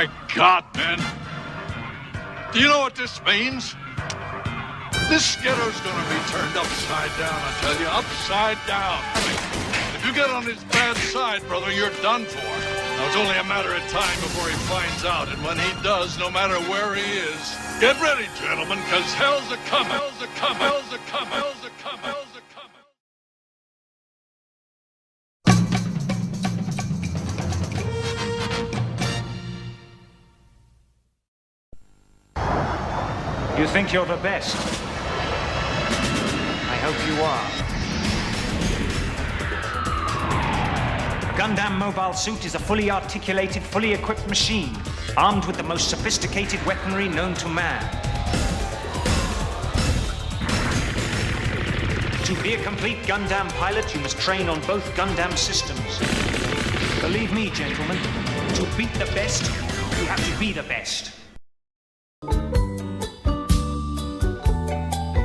my God, man. Do you know what this means? This ghetto's gonna be turned upside down, I tell you, upside down. If you get on his bad side, brother, you're done for. Now, it's only a matter of time before he finds out, and when he does, no matter where he is, get ready, gentlemen, because hell's a-coming, hell's a-coming, hell's a-coming, hell's a-coming, hell's a-coming. You think you're the best? I hope you are. A Gundam mobile suit is a fully articulated, fully equipped machine, armed with the most sophisticated weaponry known to man. To be a complete Gundam pilot, you must train on both Gundam systems. Believe me, gentlemen, to beat the best, you have to be the best.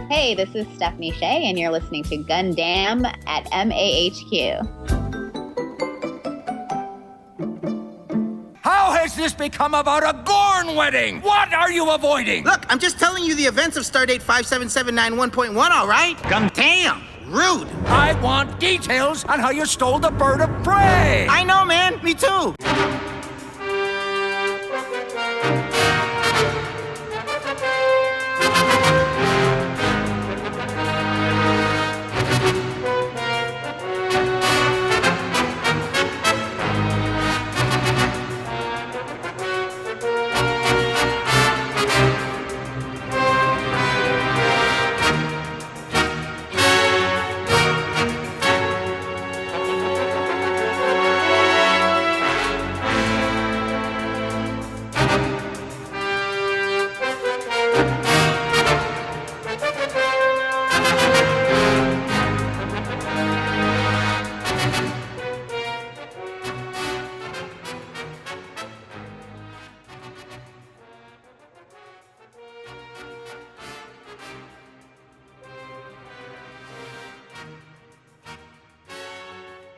Hey, this is Stephanie Shea, and you're listening to Gundam at MAHQ. How has this become about a Gorn wedding? What are you avoiding? Look, I'm just telling you the events of Stardate 57791.1, all right? Damn, rude. I want details on how you stole the bird of prey. I know, man. Me too.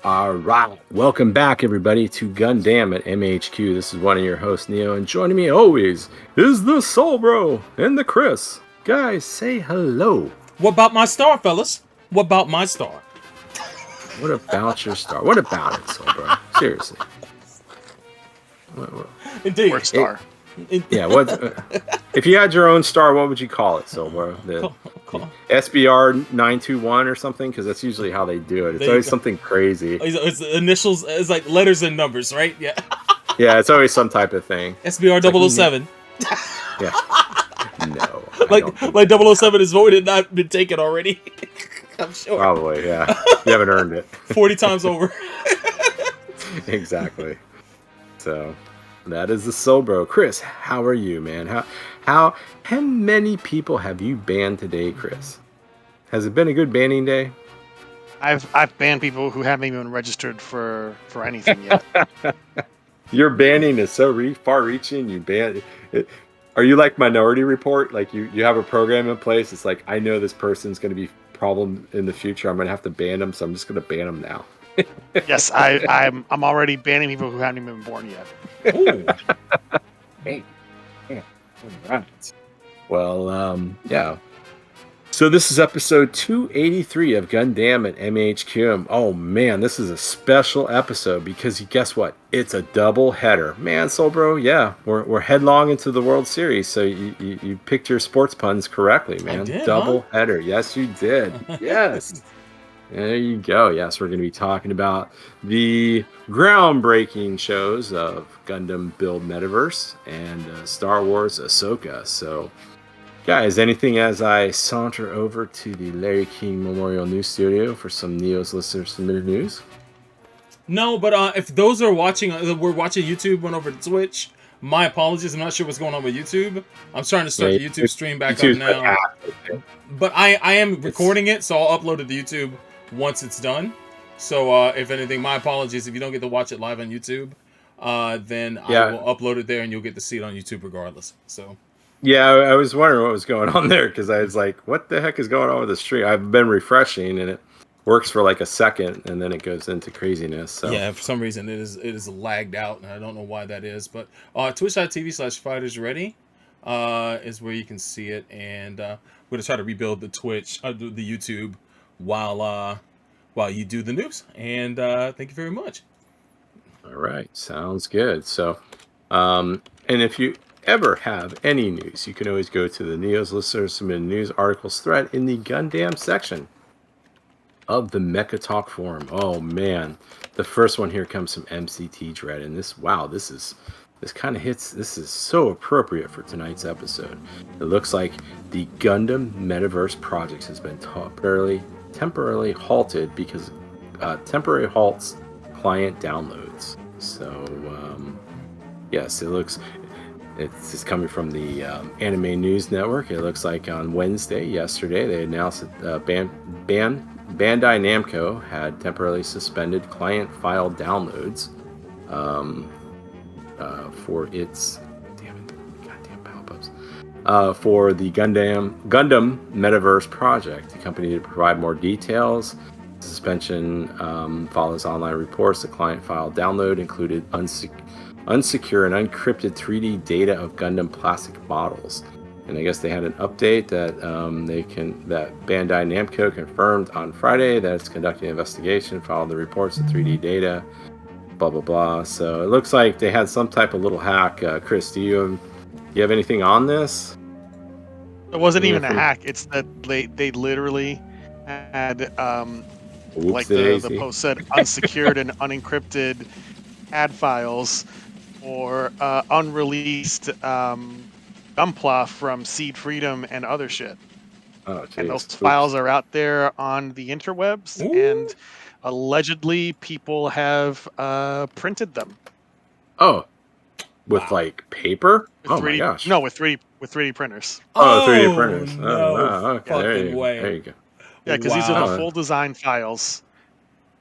All right, welcome back, everybody, to Gundam at MAHQ. This is one of your hosts, Neo, and joining me always is the Soul Bro and the Chris. Guys, say hello. What about my star, fellas? What about my star? What about your star? What about it, Soul Bro? Seriously. What? Indeed. Or star. Yeah, what? If you had your own star, what would you call it, Soul Bro? The SBR 921 or something, because that's usually how they do it. It's always something crazy. It's initials. It's like letters and numbers, right? Yeah. Yeah, it's always some type of thing. SBR 007. Yeah. No. Like 007 is voted, not been taken already. I'm sure. Probably, yeah. You haven't earned it. 40 times over. Exactly. So that is the Soul Bro. Chris, how are you, man? How many people have you banned today, Chris? Has it been a good banning day? I've banned people who haven't even registered for anything yet. Your banning is so far-reaching. You ban it. Are you like Minority Report? Like you have a program in place. It's like, I know this person's going to be a problem in the future. I'm going to have to ban them, so I'm just going to ban them now. Yes, I'm already banning people who haven't even been born yet. Ooh. Hey. Yeah. All right. Well, yeah. So this is episode 283 of Gundam at MAHQ. Oh man, this is a special episode because guess what? It's a double header. Man, Soul Bro, yeah, we're headlong into the World Series. So you picked your sports puns correctly, man. I did, double header. Yes, you did. Yes. There you go. Yes, we're going to be talking about the groundbreaking shows of Gundam Build Metaverse and Star Wars Ahsoka. So, guys, anything as I saunter over to the Larry King Memorial News Studio for some Neo's listener submitted news? No, but if those are watching, we're watching YouTube, went over to Twitch. My apologies. I'm not sure what's going on with YouTube. I'm starting to start the YouTube stream back up now. But I am recording it, so I'll upload it to YouTube once it's done. So if anything, my apologies if you don't get to watch it live on YouTube. Then I will upload it there and you'll get to see it on YouTube regardless. So yeah, I was wondering what was going on there because I was like, what the heck is going on with the stream? I've been refreshing and works for like a second and then it goes into craziness. So yeah, for some reason it is lagged out, and I don't know why that is. But twitch.tv/FightersReady is where you can see it, and we're gonna try to rebuild the Twitch, the YouTube, while you do the news. And thank you very much. All right, sounds good. So, and if you ever have any news, you can always go to the Neo's Listener Submitted News Articles thread in the Gundam section of the Mecha Talk forum. Oh man, the first one here comes from MCT Dread, and this kind of hits. This is so appropriate for tonight's episode. It looks like the Gundam Metaverse project has been temporarily halted because temporary halts client downloads. So yes, this is coming from the Anime News Network. It looks like on yesterday, they announced that Bandai Namco had temporarily suspended client file downloads for its for the Gundam Metaverse project. The company to provide more details. Suspension follows online reports. The client file download included unsecure and unencrypted 3D data of Gundam plastic models. And I guess they had an update that that Bandai Namco confirmed on Friday that it's conducting an investigation, followed the reports of 3D data, blah blah blah. So it looks like they had some type of little hack. Chris, do you have anything on this? It wasn't even a hack. It's that they literally had like the post said, unsecured and unencrypted CAD files or unreleased Gunpla from Seed Freedom and other shit. Oh, geez. And those files are out there on the interwebs, and allegedly people have printed them. Oh, with like paper? With my gosh! No, with 3D printers. Oh, 3D printers. No okay, fucking way. There you go. Yeah, because these are the full design files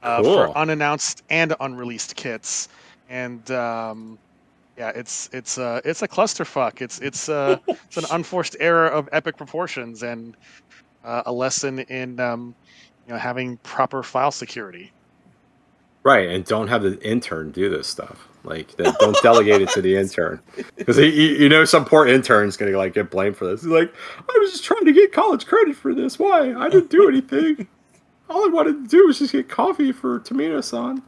for unannounced and unreleased kits, and yeah, it's a clusterfuck. It's an unforced error of epic proportions, and a lesson in having proper file security. Right, and don't have the intern do this stuff. Like, don't delegate it to the intern, because some poor intern's gonna like get blamed for this. He's like, I was just trying to get college credit for this. Why? I didn't do anything. All I wanted to do was just get coffee for Tomino-san.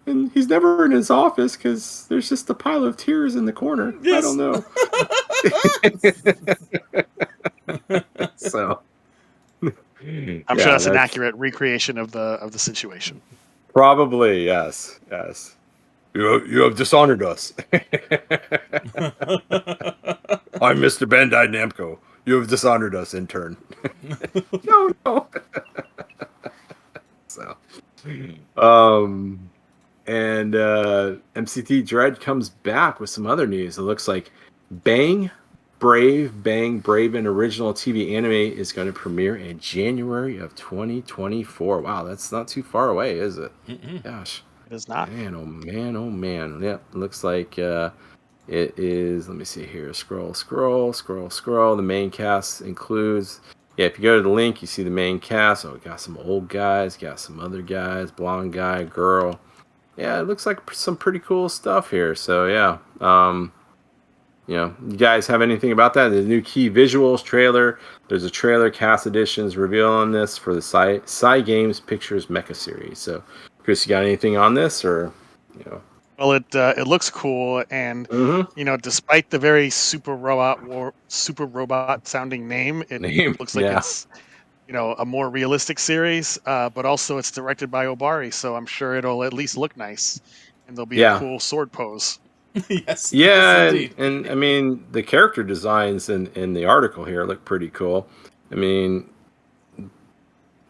And he's never in his office because there's just a pile of tears in the corner. Yes. I don't know. So, I'm sure that's an accurate recreation of the situation. Probably, yes. You have dishonored us. I'm Mr. Bandai Namco. You have dishonored us, intern. No. So, and MCT Dread comes back with some other news. It looks like Bang Brave, an original TV anime is going to premiere in January of 2024. Wow, that's not too far away, is it? Gosh. It is not. Man, oh man. Yeah, looks like it is. Let me see here. Scroll. The main cast includes... Yeah, if you go to the link, you see the main cast. Oh, we got some old guys, got some other guys, blonde guy, girl. Yeah, it looks like some pretty cool stuff here. So, yeah. You guys have anything about that? The new key visuals trailer. There's a trailer cast editions reveal on this for the Psy Games Pictures Mecha series. So, Chris, you got anything on this, or Well, it looks cool, and despite the very super robot sounding name, it looks like it's a more realistic series. But also, it's directed by Obari, so I'm sure it'll at least look nice, and there'll be a cool sword pose. Yes. Yeah, yes, and I mean the character designs in the article here look pretty cool. I mean,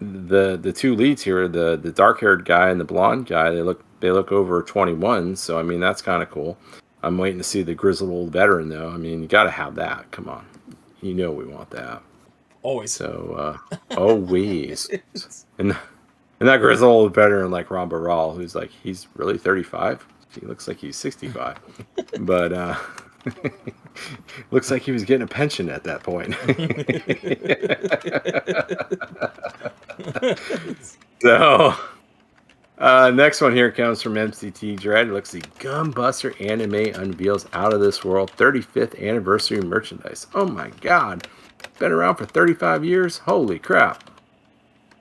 the two leads here, the dark-haired guy and the blonde guy, they look over 21. So I mean that's kind of cool. I'm waiting to see the grizzled old veteran though. I mean you got to have that. Come on, we want that. Always. So always. and that grizzled old veteran like Ron Baral, who's like he's really 35. He looks like he's 65, but looks like he was getting a pension at that point. So, next one here comes from MCT Dread. It looks like Gunbuster Anime unveils Out of This World 35th anniversary merchandise. Oh my god. Been around for 35 years? Holy crap.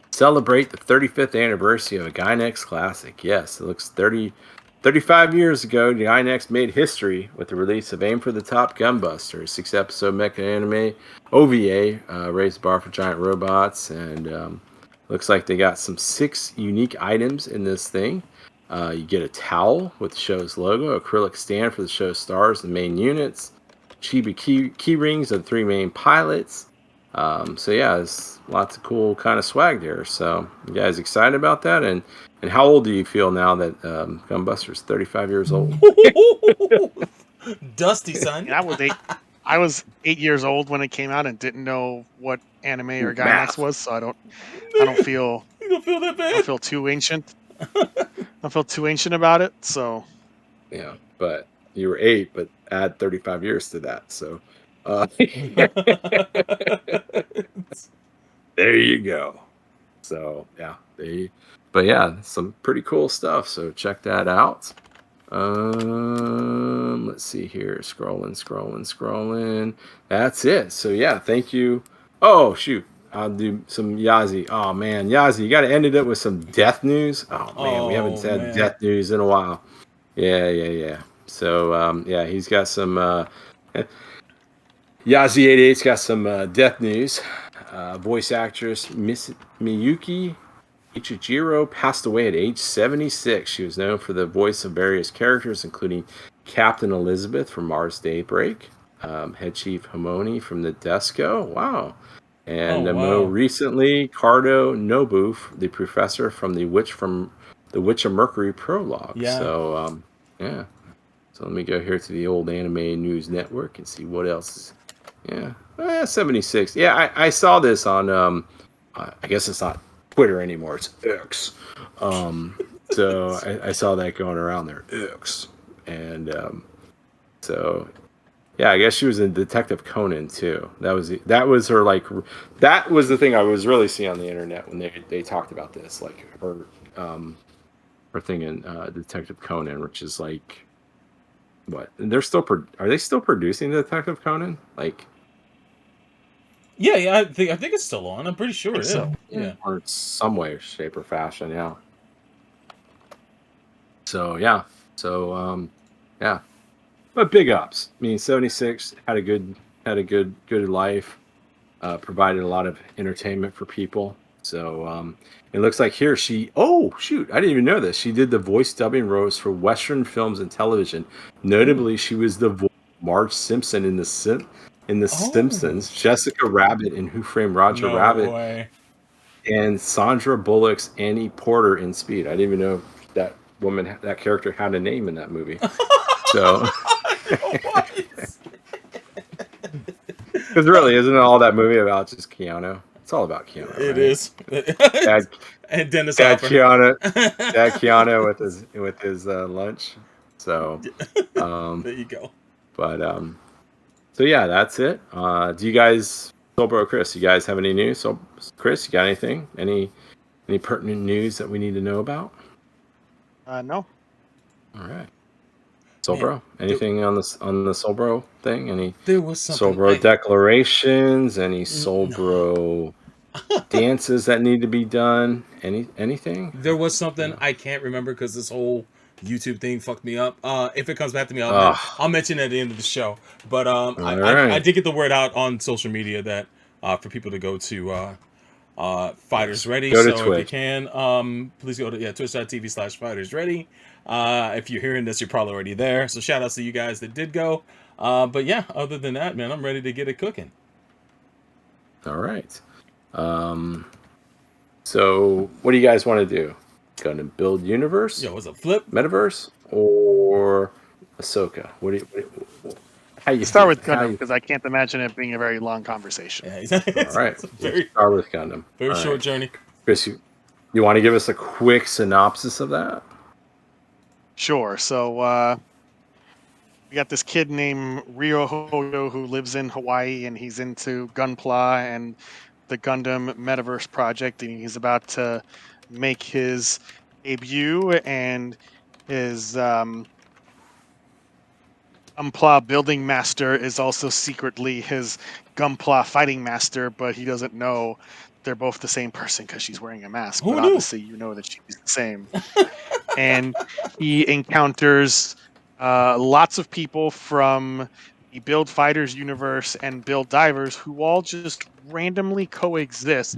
Celebrate the 35th anniversary of a Gainax classic. Yes, it looks 35 years ago, Gainax made history with the release of Aim for the Top Gunbuster, a 6-episode mecha anime OVA, raised the bar for giant robots, and looks like they got some 6 unique items in this thing. You get a towel with the show's logo, acrylic stand for the show's stars and main units, chibi key rings of the 3 main pilots. So yeah, there's lots of cool kind of swag there. So you guys excited about that? And how old do you feel now that Gunbuster's 35 years old? Dusty, son. I was 8 years old when it came out and didn't know what anime or Gainax was, so I don't feel You don't feel that bad. I don't feel too ancient. I don't feel too ancient about it. So yeah, but you were 8, but add 35 years to that. So there you go. So yeah, but yeah, some pretty cool stuff. So check that out. Let's see here. Scrolling. That's it. So yeah, thank you. Oh shoot, I'll do some Yazi. Oh man, Yazi, you got to end it up with some death news. Oh man, we haven't had death news in a while. Yeah. So yeah, he's got some. Yazi88's got some death news. Voice actress Miss Miyuki Ichijiro passed away at age 76. She was known for the voice of various characters, including Captain Elizabeth from Mars Daybreak, Head Chief Hamoni from the Desco. Wow. And more recently, Cardo Nobu, the professor from the Witch of Mercury prologue. Yeah. So, yeah. So let me go here to the old Anime News Network and see what else is. Yeah. 76. Yeah, I saw this on, I guess it's not Twitter anymore, it's X. So I saw that going around there, X. And so yeah, I guess she was in Detective Conan too. That was her, like, that was the thing I was really seeing on the internet when they talked about this, like her thing in Detective Conan, which is like, what? They're still are they still producing Detective Conan? Like, yeah, I think it's still on. I'm pretty sure. So. Yeah. Or some way, shape, or fashion. Yeah. So yeah. Yeah. But big ups. I mean, 76 had a good life. Provided a lot of entertainment for people. So it looks like here oh shoot, I didn't even know this. She did the voice dubbing roles for Western films and television. Notably, she was the voice of Marge Simpson in the Simpsons, Jessica Rabbit in Who Framed Roger Rabbit, and Sandra Bullock's Annie Porter in Speed. I didn't even know that character had a name in that movie. So, because really, isn't all that movie about just Keanu? It's all about Keanu. It right? is. And Dennis Hopper. Keanu with his lunch. So, there you go. But so yeah, that's it. Do you guys, Soulbro Chris, you guys have any news? So Chris, you got anything? Any pertinent news that we need to know about? No. All right. Soulbro, anything on the Soulbro thing? Any there was Soulbro declarations? Any Soulbro dances that need to be done? Anything? There was something I can't remember because this whole YouTube thing fucked me up. If it comes back to me, I'll mention it at the end of the show. But I did get the word out on social media that for people to go to Fighters Ready. Go to so Twitch. If you can, please go to twitch.tv/Fighters Ready. If you're hearing this, you're probably already there. So shout outs to you guys that did go. But yeah, other than that, man, I'm ready to get it cooking. All right. So what do you guys want to do? Going to build universe? Yo, was a flip? Metaverse or Ahsoka? How you start with Gundam because I can't imagine it being a very long conversation. Yeah, all right. Start with Gundam. Very all short journey. Chris, you want to give us a quick synopsis of that? Sure. So we got this kid named Ryo Hoyo who lives in Hawaii, and he's into Gunpla and the Gundam Metaverse project, and he's about to make his debut, and his Gunpla building master is also secretly his Gunpla fighting master, but he doesn't know they're both the same person because she's wearing a mask. Who But knew? obviously, you know that she's the same. And he encounters lots of people from the Build Fighters universe and Build Divers who all just randomly coexist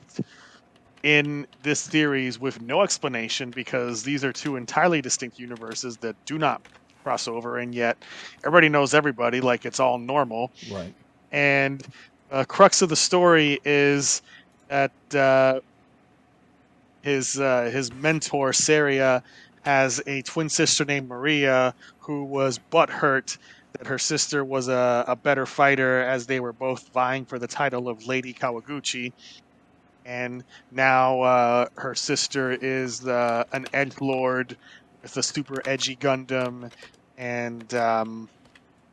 in this series with no explanation, because these are two entirely distinct universes that do not cross over, and yet everybody knows everybody like it's all normal. Right. And the crux of the story is that his mentor Saria has a twin sister named Maria who was butthurt that her sister was a better fighter, as they were both vying for the title of Lady Kawaguchi. And now her sister is an edge lord with a super edgy Gundam, and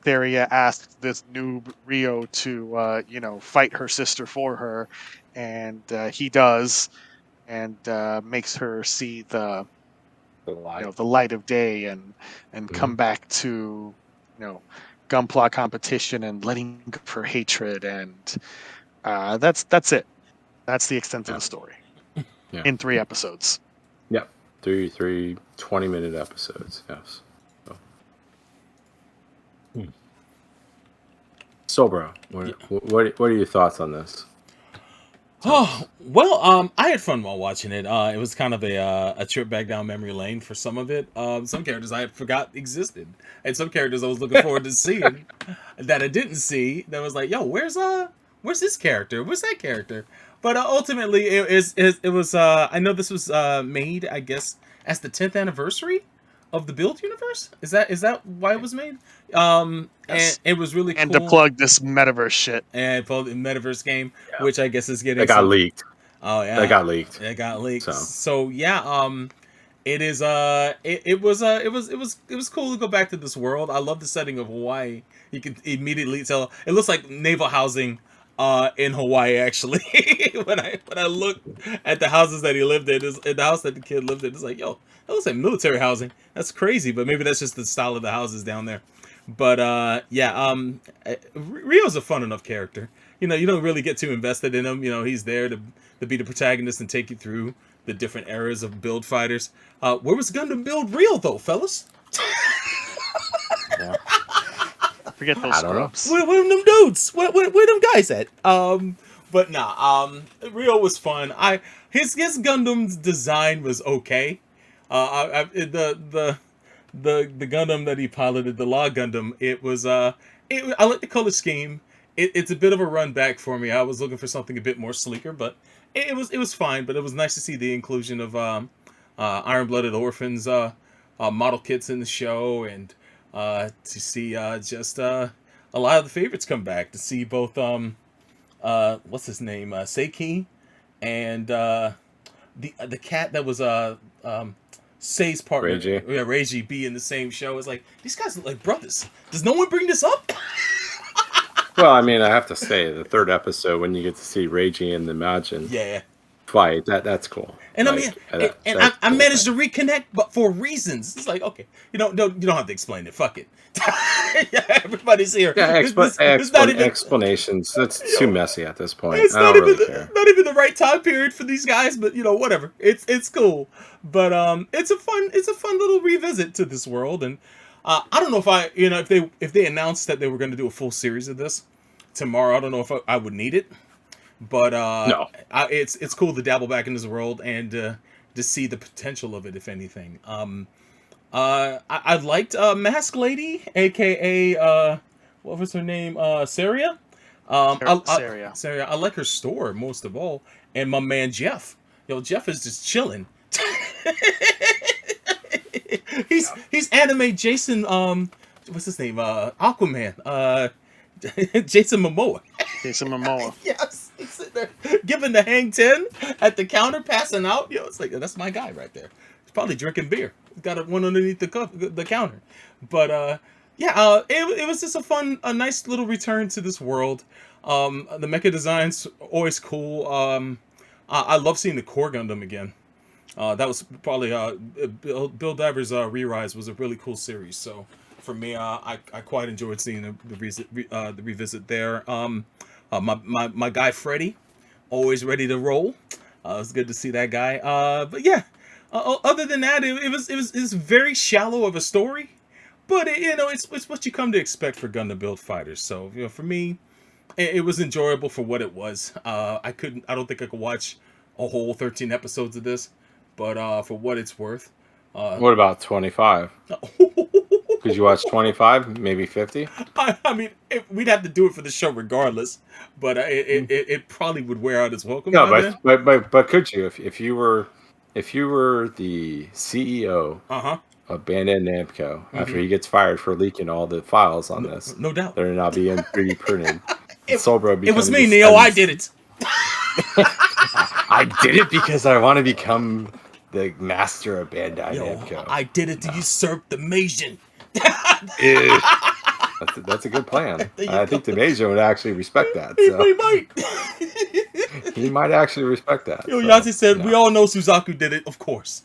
Theria asks this noob Rio to fight her sister for her, and he does, and makes her see the light of day, and come back to Gunpla competition and letting go of her hatred, and that's it. That's the extent of the story. Yeah. In 3 episodes. Yep. 3 20-minute episodes. Yes. So, bro, what are your thoughts on this? Oh, well, I had fun while watching it. It was kind of a trip back down memory lane for some of it. Some characters I had forgot existed, and some characters I was looking forward to seeing that I didn't see. That was like, yo, where's this character? Where's that character? But ultimately, it was. I know this was made, I guess, as the 10th anniversary of the Build universe. Is that why it was made? Yes. And it was really cool. And to plug this Metaverse shit. And the Metaverse game, which I guess is getting. It got leaked. Oh yeah, that got leaked. It got leaked. So yeah, it is. It was cool to go back to this world. I love the setting of Hawaii. You can immediately tell it looks like naval housing. In Hawaii, actually, when I look at the houses that he lived in, the house that the kid lived in, it's like, yo, that looks like military housing. That's crazy, but maybe that's just the style of the houses down there. But Rio's a fun enough character. You don't really get too invested in him. He's there to be the protagonist and take you through the different eras of Build Fighters. Where was Gundam Build Real though, fellas? Yeah. Forget those scrubs. Where them dudes? Where them guys at? But nah. Rio was fun. His Gundam's design was okay. The Gundam that he piloted, the Law Gundam, it was I like the color scheme. It's a bit of a run back for me. I was looking for something a bit more sleeker, but it was fine. But it was nice to see the inclusion of Iron-Blooded Orphans model kits in the show, and to see just a lot of the favorites come back. To see both what's his name, Seiki, and the cat that was Sei's partner, Reiji, be in the same show. It's like, these guys look like brothers. Does no one bring this up? Well, I mean, I have to say, the 3rd episode when you get to see Reiji and the Majin fight, that's cool. And like, I managed to reconnect, but for reasons. It's like, okay, you don't have to explain it. Fuck it. Everybody's here. Yeah, explanations. That's too messy at this point. It's I don't really care. Not even the right time period for these guys, but whatever. It's cool. But it's a fun little revisit to this world. And I don't know if they announced that they were going to do a full series of this tomorrow, I don't know if I would need it. But no, it's cool to dabble back in this world and to see the potential of it, if anything. I liked Mask Lady, aka what was her name? Saria. Saria. Saria. I like her store most of all, and my man Jeff. Jeff is just chilling. He's anime Jason. What's his name? Aquaman. Jason Momoa. Jason Momoa. Yes, he's sitting there giving the hang 10 at the counter, passing out. It's like, that's my guy right there. He's probably drinking beer. He's got one underneath the counter. But it was just a nice little return to this world. The mecha design's always cool. I love seeing the Core Gundam again. That was probably Bill Divers' Re-Rise was a really cool series. So for me, I quite enjoyed seeing the revisit there. My guy Freddy, always ready to roll. It's good to see that guy. But yeah, other than that, it was very shallow of a story. But it's what you come to expect for Gundam Build Fighters. So for me, it was enjoyable for what it was. I don't think I could watch a whole 13 episodes of this, but for what it's worth. What about 25? Could you watch 25, maybe 50? I mean, we'd have to do it for the show regardless, but it probably would wear out its welcome. No, by then. but could you if you were the CEO of Bandai Namco after he gets fired for leaking all the files on this? No doubt. They're not being 3D printed. It was me, Neo. I did it. I did it because I want to become the master of Bandai Namco. I did it to usurp the Majin. That's a good plan. I think the Majin would actually respect that. He So. might. He might actually respect that. Yazi said, "We all know Suzaku did it. Of course.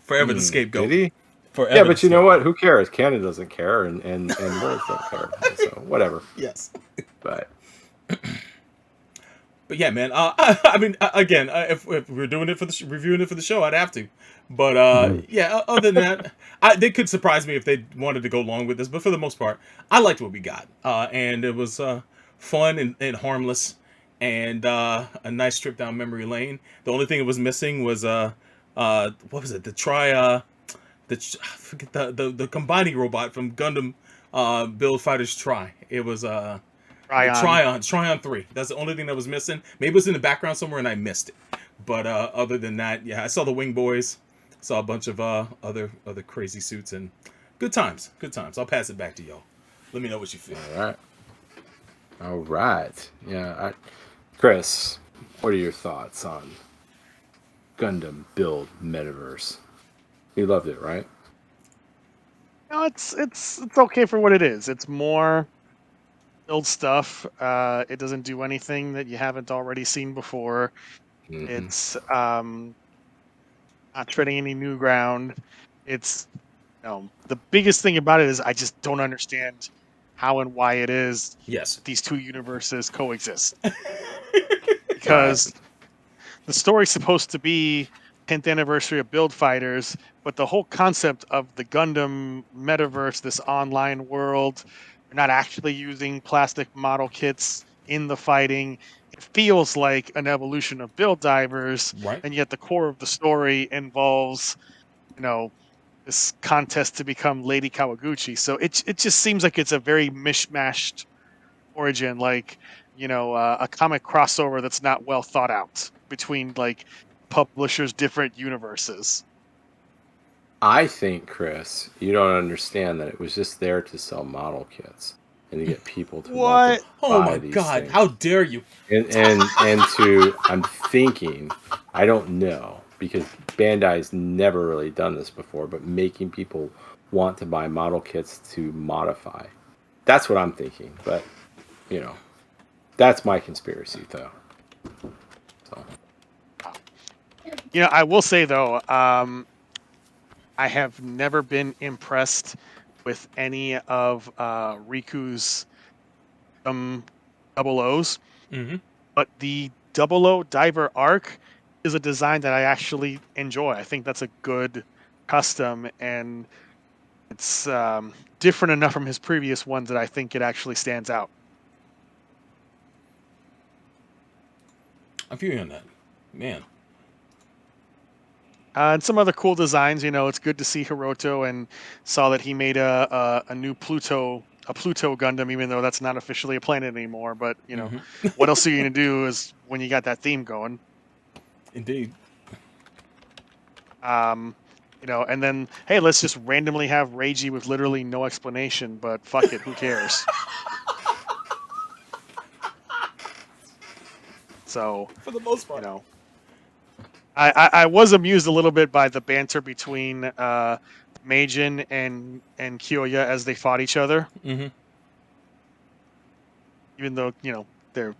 Forever the scapegoat." Did he? Forever. Yeah, but you know what? Who cares? Canada doesn't care, and worlds don't care. So whatever. Yes. But yeah, man. I mean, again, if we're doing it for reviewing it for the show, I'd have to. But yeah, other than that, they could surprise me if they wanted to go along with this. But for the most part, I liked what we got, and it was fun and harmless, and a nice trip down memory lane. The only thing it was missing was what was it? I forget the combining robot from Gundam Build Fighters Tri. It was Tryon 3. That's the only thing that was missing. Maybe it was in the background somewhere and I missed it. But other than that, yeah, I saw the Wing Boys. Saw a bunch of other crazy suits and good times. I'll pass it back to y'all. Let me know what you feel. All right. Yeah, Chris, what are your thoughts on Gundam Build Metaverse? You loved it, right? No, it's okay for what it is. It's more build stuff. It doesn't do anything that you haven't already seen before. Mm-hmm. It's not treading any new ground. It's the biggest thing about it is I just don't understand how and why it is these two universes coexist. Because the story's supposed to be 10th anniversary of Build Fighters, but the whole concept of the Gundam Metaverse, this online world, you're not actually using plastic model kits in the fighting. It feels like an evolution of Build Divers, and yet the core of the story involves, this contest to become Lady Kawaguchi. So it just seems like it's a very mishmashed origin, like a comic crossover that's not well thought out between like publishers' different universes. I think, Chris, you don't understand that it was just there to sell model kits and to get people to what? Oh my God! Things. How dare you? And to I'm thinking, I don't know, because Bandai's never really done this before, but making people want to buy model kits to modify. That's what I'm thinking, but that's my conspiracy though. So. I will say though, I have never been impressed with any of Riku's double O's, but the 00 Diver arc is a design that I actually enjoy. I think that's a good custom, and it's different enough from his previous ones that I think it actually stands out. I feel you on that, man. And some other cool designs. It's good to see Hiroto, and saw that he made a new Pluto Gundam, even though that's not officially a planet anymore. But what else are you gonna do is when you got that theme going? Indeed. And then hey, let's just randomly have Reiji with literally no explanation. But fuck it, who cares? So for the most part, I was amused a little bit by the banter between Meijin and Kyoya as they fought each other. Mm-hmm. Even though they're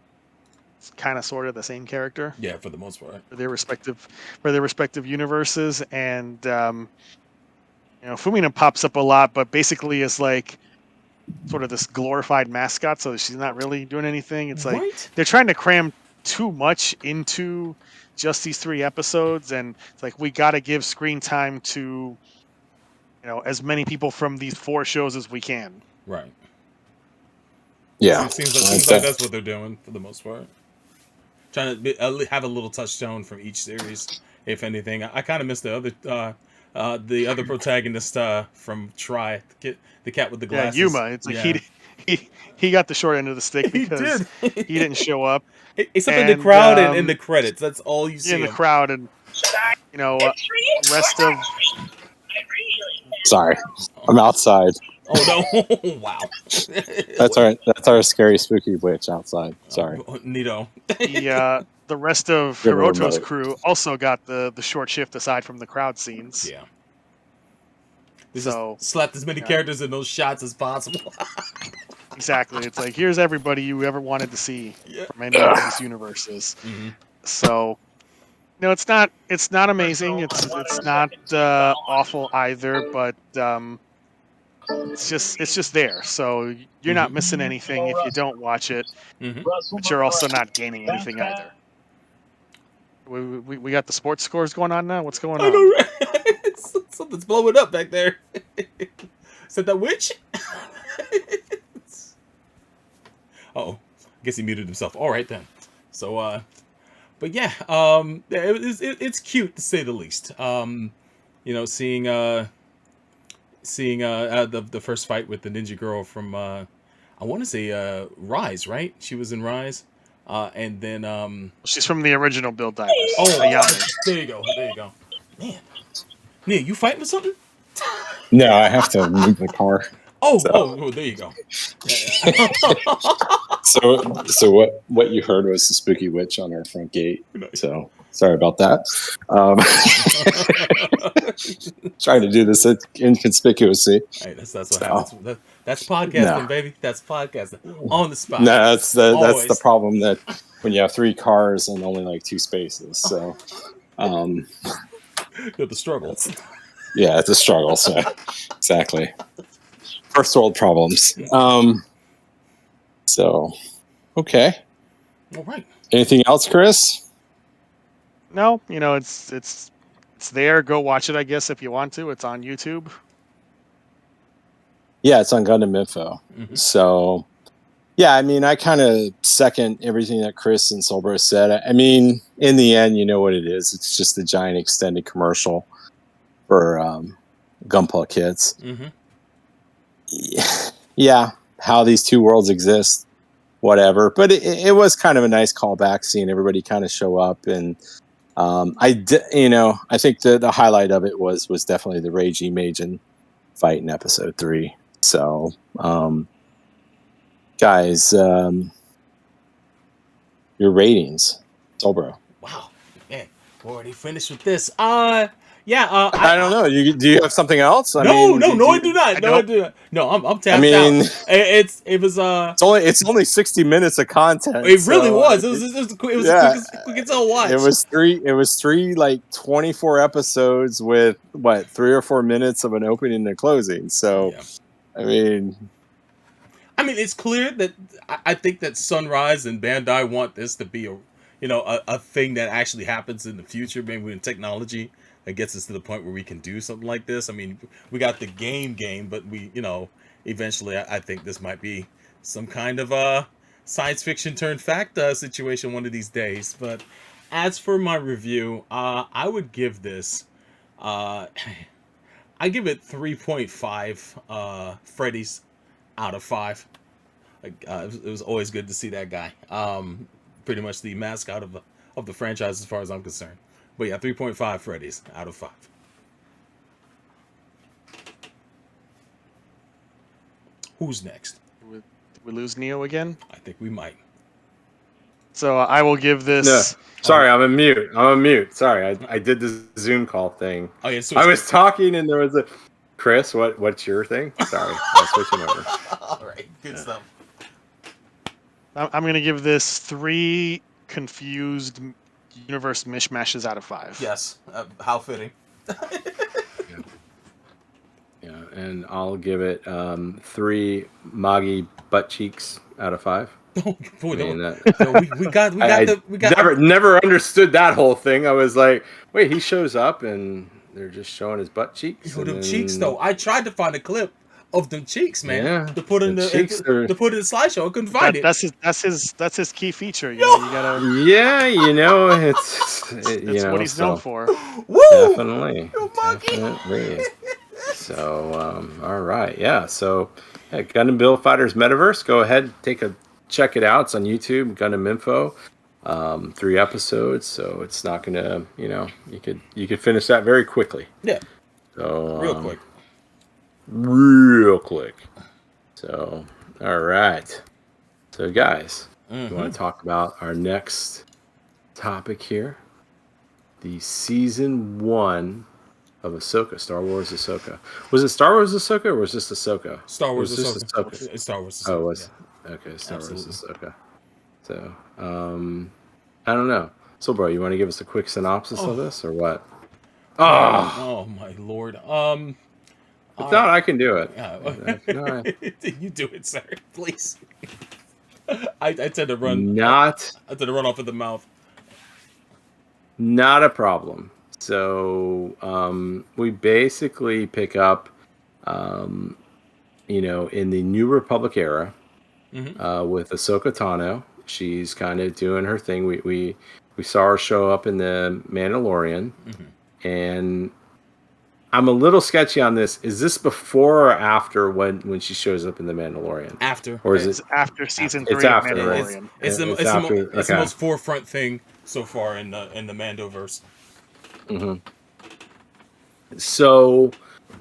kind of sort of the same character. Yeah, for the most part. For their respective universes, and Fumina pops up a lot, but basically is like sort of this glorified mascot, so she's not really doing anything. It's like they're trying to cram too much into just these 3 episodes, and it's like we got to give screen time to as many people from these 4 shows as we can. Right. Yeah. It seems like that's what they're doing for the most part. Trying to have a little touchstone from each series, if anything. I kind of missed the other protagonist from Try, the cat with the glasses. Yeah, Yuma. It's like he got the short end of the stick because he didn't show up. Except in the crowd and in the credits. That's all you see. In the crowd, and rest of. Sorry, I'm outside. Oh no! Wow. That's our scary spooky witch outside. Sorry. Neato. The rest of Hiroto's crew also got the short shift aside from the crowd scenes. Yeah. So slapped as many characters in those shots as possible. Exactly. It's like, here's everybody you ever wanted to see from any of these universes. Mm-hmm. So, it's not amazing. It's not awful either, but it's just there. So you're not missing anything if you don't watch it, but you're also not gaining anything either. We got the sports scores going on now. What's going on? I know, right? Something's blowing up back there. Is that that witch? Oh, I guess he muted himself. All right then. So, but yeah, it's cute to say the least. Seeing the first fight with the ninja girl from I want to say Rise, right? She was in Rise. And then she's from the original Build Divers. Oh, there you go. Man, Nia, you fighting with something? No, I have to move the car. Oh, there you go. So what you heard was the spooky witch on our front gate. So sorry about that. Trying to do this inconspicuously. Hey, that's what happens. That's podcasting, baby. That's podcasting on the spot. No, that's the problem, that when you have 3 cars and only like 2 spaces. So, the struggle. It's a struggle. So, exactly. First world problems. So, okay. All right. Anything else, Chris? No, it's there. Go watch it, I guess, if you want to. It's on YouTube. Yeah, it's on Gundam Info. Mm-hmm. So, yeah, I mean, I kind of second everything that Chris and Solbro said. I mean, in the end, you know what it is. It's just a giant extended commercial for Gunpla Kids. Mm-hmm. Yeah, how these 2 worlds exist, whatever. But it was kind of a nice callback, seeing everybody kind of show up. And I think the highlight of it was definitely the Reiji Majin fight in episode 3. So, guys, your ratings, Solbro. Wow, man, we're already finished with this. Yeah, I don't know. Do you have something else? I do not. I do not. No, I'm tapped out. It's only 60 minutes of content. It really was. It was quick as a watch. It was 3 like 24 episodes with 3 or 4 minutes of an opening and closing. So, yeah. I mean, it's clear that I think that Sunrise and Bandai want this to be a thing that actually happens in the future, maybe when technology that gets us to the point where we can do something like this. I mean, we got the game, but we, eventually I think this might be some kind of science fiction turned fact situation one of these days. But as for my review, I would give this, I give it 3.5 Freddy's out of 5. It was always good to see that guy. Pretty much the mascot of the franchise as far as I'm concerned. But yeah, 3.5 Freddy's out of 5. Who's next? Did we lose Neo again? I think we might. So I will give this. No. Sorry, I'm a mute. Sorry, I did the Zoom call thing. Oh yeah, I was talking and there was a Chris. What's your thing? Sorry, I'm switching over. All right, good stuff. I'm gonna give this 3 confused universe mishmashes out of 5. Yes, how fitting. Yeah, and I'll give it 3 Magi butt cheeks out of 5. Oh boy, we never understood that whole thing. I was like, wait, he shows up and they're just showing his butt cheeks. Yo, them cheeks though. I tried to find a clip of them cheeks, man. Yeah, to put in the slideshow. I couldn't find it. That's his key feature. You know, you gotta. Yeah, you know, it's what he's known for. Woo! Definitely. So, all right, yeah. So, Gundam Build Fighters Metaverse. Go ahead, check it out. It's on YouTube. Gundam Info. 3 episodes, so it's not gonna, you could finish that very quickly. Yeah. So real quick. So, all right. So, guys, we want to talk about our next topic here. The season 1 of Ahsoka, Star Wars Ahsoka. Was it Star Wars Ahsoka or was this Ahsoka? Star Wars Ahsoka. It's Star Wars Ahsoka. Oh, it was. Yeah. Okay, Star Wars Ahsoka. So, I don't know. So, bro, you want to give us a quick synopsis of this or what? Oh my lord. If not, I can do it. You do it, sir. Please. I tend to run. I tend to run off of the mouth. Not a problem. So we basically pick up, in the New Republic era, with Ahsoka Tano. She's kind of doing her thing. We saw her show up in the Mandalorian, and I'm a little sketchy on this. Is this before or after when she shows up in the Mandalorian? After, or is it after season 3 of Mandalorian? Right? It's the most forefront thing so far in the Mandoverse. So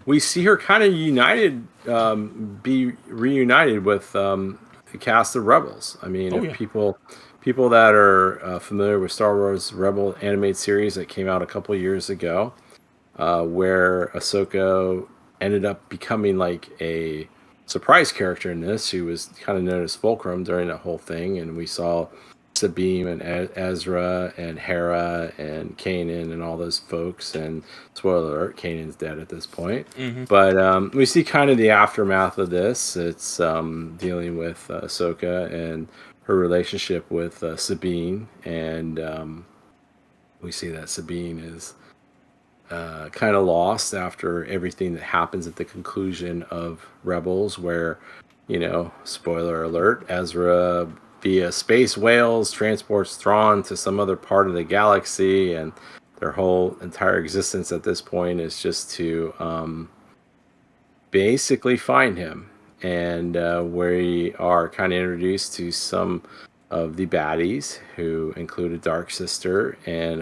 we see her kind of be reunited with the cast of Rebels. I mean, people that are familiar with Star Wars Rebel animated series that came out a couple years ago, where Ahsoka ended up becoming like a surprise character in this. She was kind of known as Fulcrum during that whole thing, and we saw Sabine and Ezra and Hera and Kanan and all those folks. And spoiler alert, Kanan's dead at this point. But we see kind of the aftermath of this. It's dealing with Ahsoka and her relationship with Sabine. And we see that Sabine is kind of lost after everything that happens at the conclusion of Rebels, where, spoiler alert, Ezra via space whales transports Thrawn to some other part of the galaxy, and their whole entire existence at this point is just to basically find him. And we are kind of introduced to some of the baddies, who include a Dark Sister and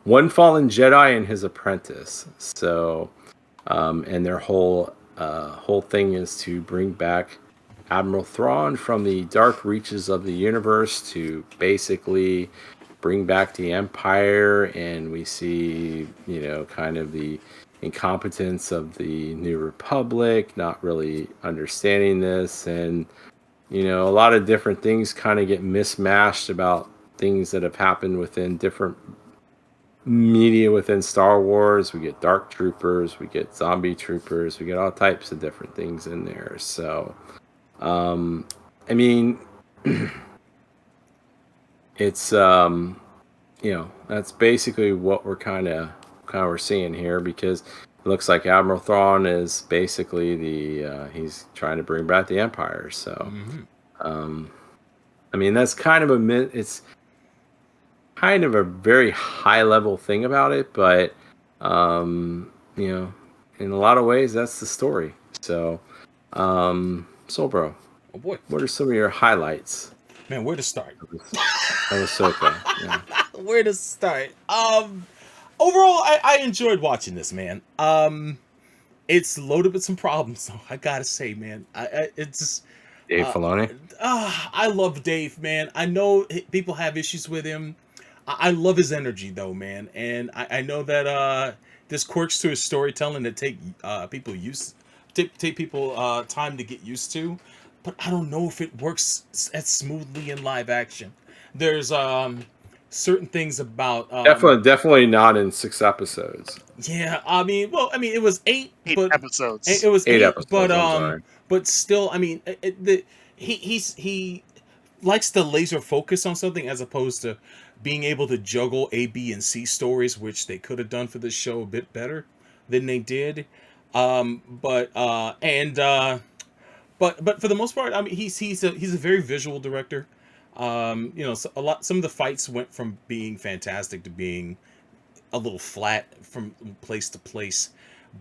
one fallen Jedi and his apprentice. So, and their whole thing is to bring back Admiral Thrawn from the dark reaches of the universe to basically bring back the Empire. And we see, kind of the incompetence of the New Republic, not really understanding this. And, a lot of different things kind of get mismatched about things that have happened within different media within Star Wars. We get Dark Troopers, we get Zombie Troopers, we get all types of different things in there. So, I mean, it's that's basically what we're kind of we're seeing here, because it looks like Admiral Thrawn is basically he's trying to bring back the Empire. So, I mean, that's kind of it's kind of a very high level thing about it, but in a lot of ways that's the story. So, so bro, oh boy, what are some of your highlights? Man, where to start? Ahsoka. Yeah. Where to start? Overall, I enjoyed watching this, man. It's loaded with some problems, though. I gotta say, man, it's Dave Filoni. I love Dave, man. I know people have issues with him. I love his energy, though, man, and I know that there's quirks to his storytelling that take people time to get used to, but I don't know if it works as smoothly in live action. there's certain things about definitely not in 6 episodes. Yeah, I mean, it was eight episodes. It was 8 eight, episodes, but still, I mean, he likes to laser focus on something as opposed to being able to juggle A, B, and C stories, which they could have done for this show a bit better than they did. But for the most part, I mean, he's a very visual director. Some of the fights went from being fantastic to being a little flat from place to place.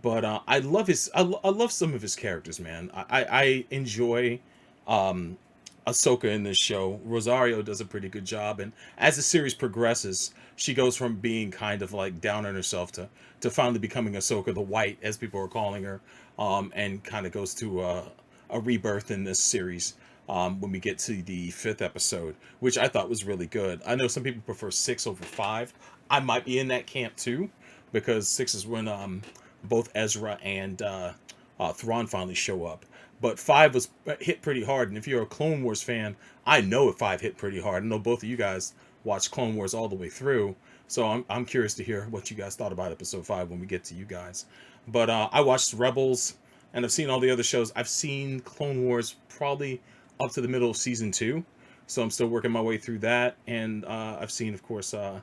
But I love I love some of his characters, man. I enjoy Ahsoka in this show. Rosario does a pretty good job, and as the series progresses, she goes from being kind of like down on herself to finally becoming Ahsoka the White, as people are calling her, and kind of goes to a rebirth in this series when we get to the 5th episode, which I thought was really good. I know some people prefer 6 over 5. I might be in that camp too, because 6 is when both Ezra and Thrawn finally show up. But 5 was hit pretty hard, and if you're a Clone Wars fan, I know 5 hit pretty hard. I know both of you guys watched Clone Wars all the way through, so I'm curious to hear what you guys thought about Episode 5 when we get to you guys. But I watched Rebels, and I've seen all the other shows. I've seen Clone Wars probably up to the middle of Season 2, so I'm still working my way through that. And I've seen, of course, the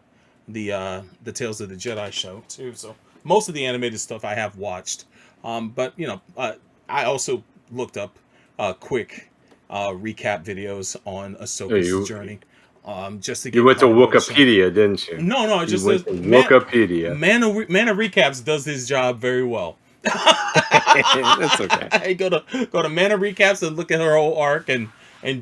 Tales of the Jedi show too. So most of the animated stuff I have watched. But I also looked up quick recap videos on Ahsoka's journey. Just to get you went to Wikipedia, didn't you? No, just Wikipedia. Mana Recaps does his job very well. That's okay. I go to Mana Recaps and look at her whole arc and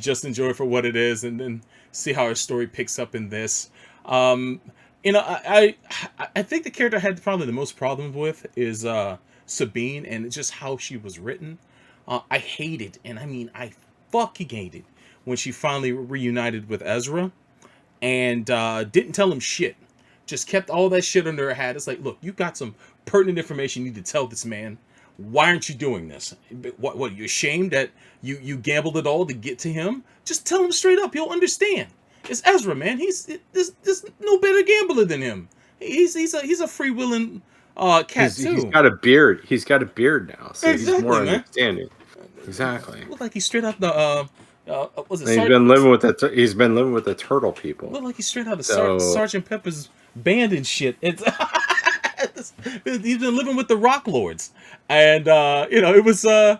just enjoy it for what it is, and then see how her story picks up in this. I think the character I had probably the most problems with is Sabine, and just how she was written. I hated, and I mean I fucking hated, when she finally reunited with Ezra and didn't tell him shit. Just kept all that shit under her hat. It's like, look, you got some pertinent information you need to tell this man. Why aren't you doing this? What you ashamed that you gambled it all to get to him? Just tell him straight up. He'll understand. It's Ezra, man. There's no better gambler than him. He's a freewheeling cat too. He's got a beard. He's got a beard now, so exactly, he's more man. understanding. Exactly. Look like he's straight out the was it? He's been living with the he's been living with the turtle people. Look like he's straight out of Sergeant Pepper's band and shit. It's he's been living with the Rock Lords, and it was the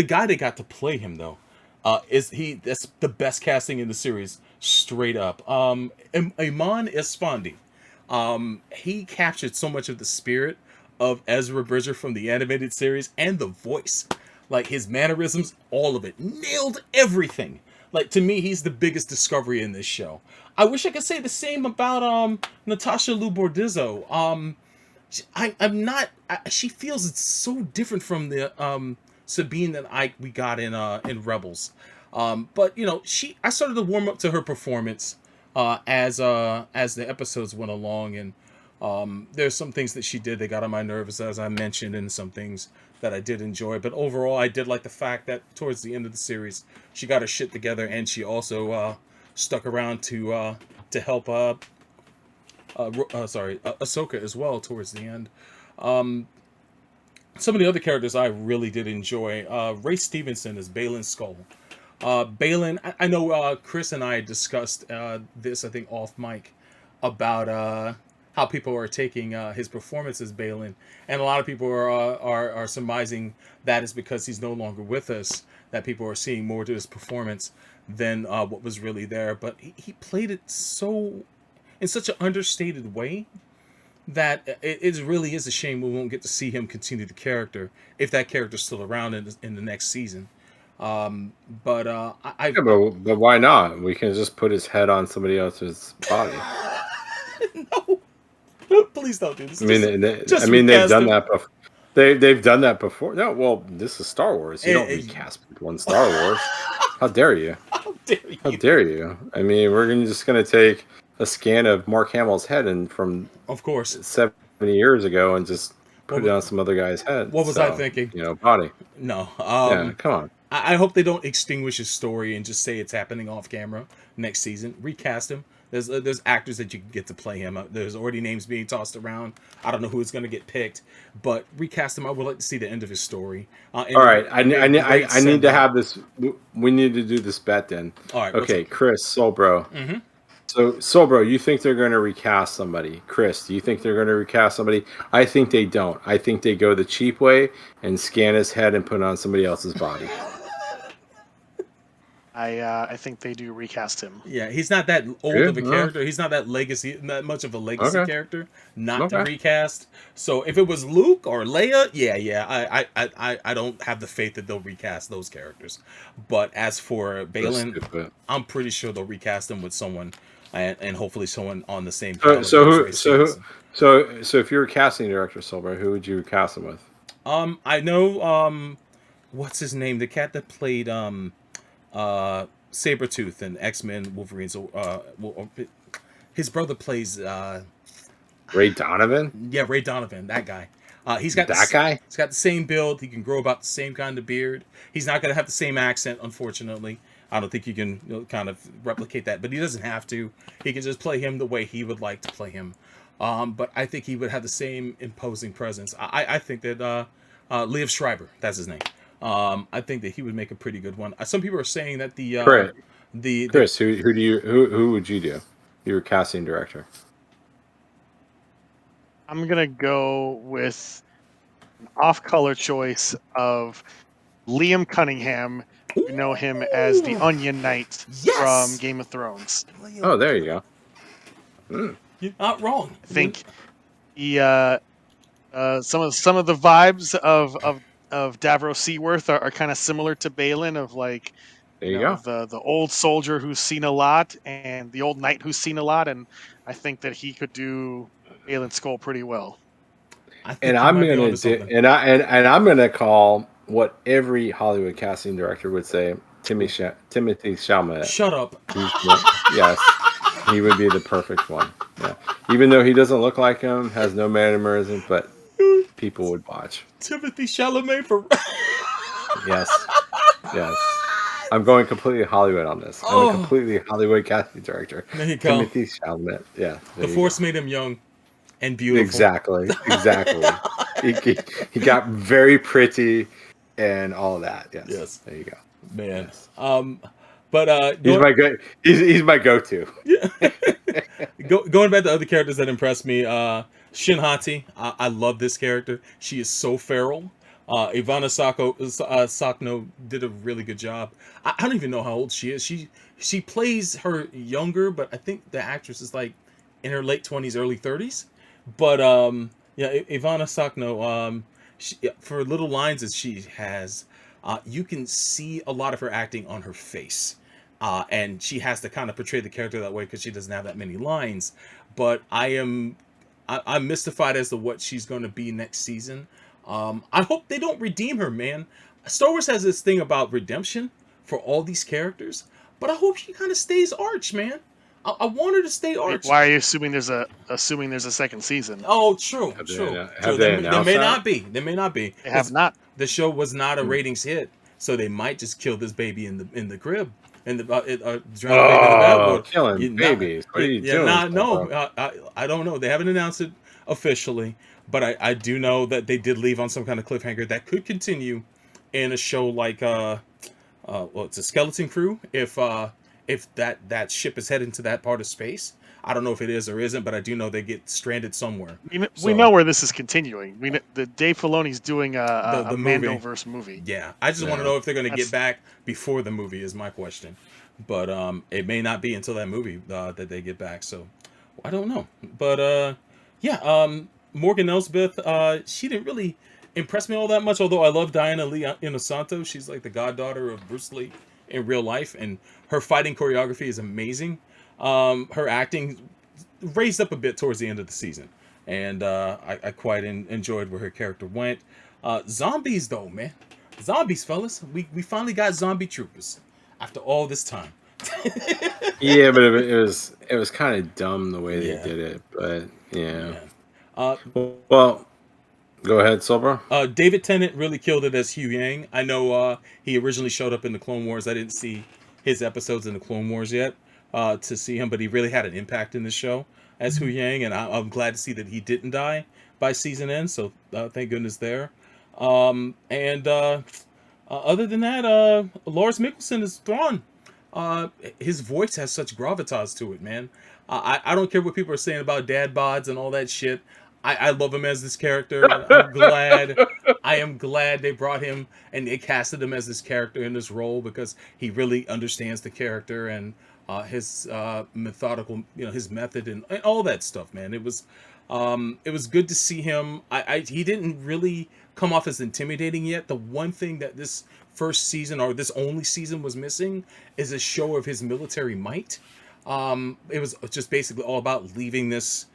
guy that got to play him though. That's the best casting in the series, straight up. Iman Esfandi, he captured so much of the spirit of Ezra Bridger from the animated series, and the voice, like his mannerisms, all of it, nailed everything. Like, to me, he's the biggest discovery in this show. I wish I could say the same about Natasha Liu Bordizzo. I'm not. She feels it's so different from the Sabine that we got in Rebels. But I started to warm up to her performance as the episodes went along, and there's some things that she did that got on my nerves, as I mentioned, and some things that I did enjoy. But overall, I did like the fact that towards the end of the series, she got her shit together, and she also stuck around to help Ahsoka as well towards the end. Some of the other characters I really did enjoy. Ray Stevenson is Baylan Skull. Baylan, I know Chris and I discussed this, I think, off mic, about how people are taking his performance as Baylan, and a lot of people are surmising that is because he's no longer with us, that people are seeing more to his performance than what was really there. But he played it in such an understated way that it really is a shame we won't get to see him continue the character, if that character's still around in the next season. But why not? We can just put his head on somebody else's body. No, please don't do this. They've done that before. They've done that before. No, well, this is Star Wars. You don't recast people in Star Wars. How dare you? How dare you? How dare you? I mean, we're just going to take a scan of Mark Hamill's head from, of course, 70 years ago and just put it on some other guy's head. What was I thinking? Body. No. Yeah, come on. I hope they don't extinguish his story and just say it's happening off camera next season. Recast him. There's actors that you can get to play him. There's already names being tossed around. I don't know who is going to get picked, but recast him. I would like to see the end of his story. All right, I need to have this. We need to do this bet then. All right. Okay, Chris, Soul Bro. Mm-hmm. So, Soul Bro, you think they're going to recast somebody? Chris, do you think they're going to recast somebody? I think they don't. I think they go the cheap way and scan his head and put it on somebody else's body. I think they do recast him. Yeah, he's not that old of a character. He's not that much of a legacy character. Not to recast. So if it was Luke or Leia, I don't have the faith that they'll recast those characters. But as for Baylan, I'm pretty sure they'll recast him with someone, and hopefully someone on the same. So if you're a casting director, Silver, who would you cast him with? I know. What's his name? The cat that played Sabretooth and X-Men Wolverine's his brother plays Ray Donovan? Yeah, Ray Donovan, that guy. He's got guy? He's got the same build. He can grow about the same kind of beard. He's not going to have the same accent, unfortunately. I don't think you can kind of replicate that, but he doesn't have to. He can just play him the way he would like to play him. But I think he would have the same imposing presence. I think that Liev Schreiber, that's his name. I think that he would make a pretty good one. Some people are saying that Chris, who would you do? You're a casting director. I'm gonna go with an off-color choice of Liam Cunningham. You know him as the Onion Knight from Game of Thrones. Oh, there you go. Mm. You're not wrong. I think he some of the vibes of Davros Seaworth are kind of similar to Baylan, of like the old soldier who's seen a lot and the old knight who's seen a lot, and I think that he could do Baylan Skoll pretty well. And I'm gonna call what every Hollywood casting director would say, Timothy Chalamet. Shut up. Yes, he would be the perfect one. Yeah, even though he doesn't look like him, has no mannerism, but people would watch. Timothy Chalamet for yes. I'm going completely Hollywood on this. I'm a completely Hollywood casting director. There you go. Timothy Chalamet. Yeah. The Force made him young and beautiful. Exactly. he got very pretty and all of that. Yes. There you go. Man. Yes. But he's my go-to. Yeah. Going back to other characters that impressed me, Shin Hati. I love this character. She is so feral. Ivana Sakno did a really good job. I don't even know how old she is. She plays her younger, but I think the actress is like in her late 20s, early 30s. But Ivana Sakno, for little lines that she has, you can see a lot of her acting on her face. And she has to kind of portray the character that way because she doesn't have that many lines. But I'm mystified as to what she's going to be next season. I hope they don't redeem her, man. Star Wars has this thing about redemption for all these characters, but I hope she kind of stays Arch, man. I want her to stay Arch. Why are you assuming there's a second season? Oh, true. There may not be. They have not. The show was not a ratings hit, so they might just kill this baby in the crib. And killing babies. What are you doing? I don't know. They haven't announced it officially, but I do know that they did leave on some kind of cliffhanger that could continue in a show like it's a Skeleton Crew. If that ship is heading to that part of space, I don't know if it is or isn't, but I do know they get stranded somewhere. We know where this is continuing. The Dave Filoni's doing a Mandoverse movie. Yeah, I just want to know if they're going to get back before the movie is my question. But it may not be until that movie that they get back. So I don't know. But Morgan Elsbeth, she didn't really impress me all that much. Although I love Diana Lee Inosanto, she's like the goddaughter of Bruce Lee in real life, and her fighting choreography is amazing. Her acting raised up a bit towards the end of the season, and I quite enjoyed where her character went. Zombies, though, man. Zombies, fellas. We finally got zombie troopers after all this time. Yeah, but it was kind of dumb the way they did it. But yeah. Go Go ahead, Silver. David Tennant really killed it as Hugh Yang. I know he originally showed up in the Clone Wars. I didn't see his episodes in the Clone Wars yet to see him, but he really had an impact in the show as Hugh Yang, and I'm glad to see that he didn't die by season end. So thank goodness there. Other than that, Lars Mikkelsen is Thrawn. His voice has such gravitas to it, man. I don't care what people are saying about dad bods and all that shit. I love him as this character. I am glad they brought him and they casted him as this character in this role because he really understands the character and his methodical, his method and all that stuff, man. It was good to see him. He didn't really come off as intimidating yet. The one thing that this first season or this only season was missing is a show of his military might. It was just basically all about leaving this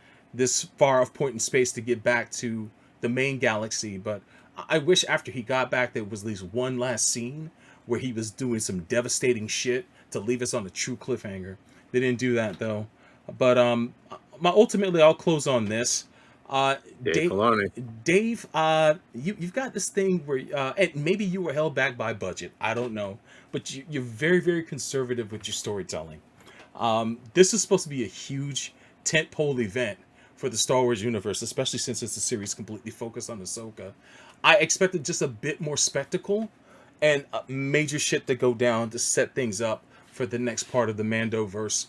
far off point in space to get back to the main galaxy. But I wish after he got back there was at least one last scene where he was doing some devastating shit to leave us on a true cliffhanger. They didn't do that though. But ultimately I'll close on this. Dave, you've got this thing where and maybe you were held back by budget. I don't know, but you're very, very conservative with your storytelling. This is supposed to be a huge tentpole event for the Star Wars universe, especially since it's a series completely focused on Ahsoka. I expected just a bit more spectacle and major shit to go down to set things up for the next part of the Mandoverse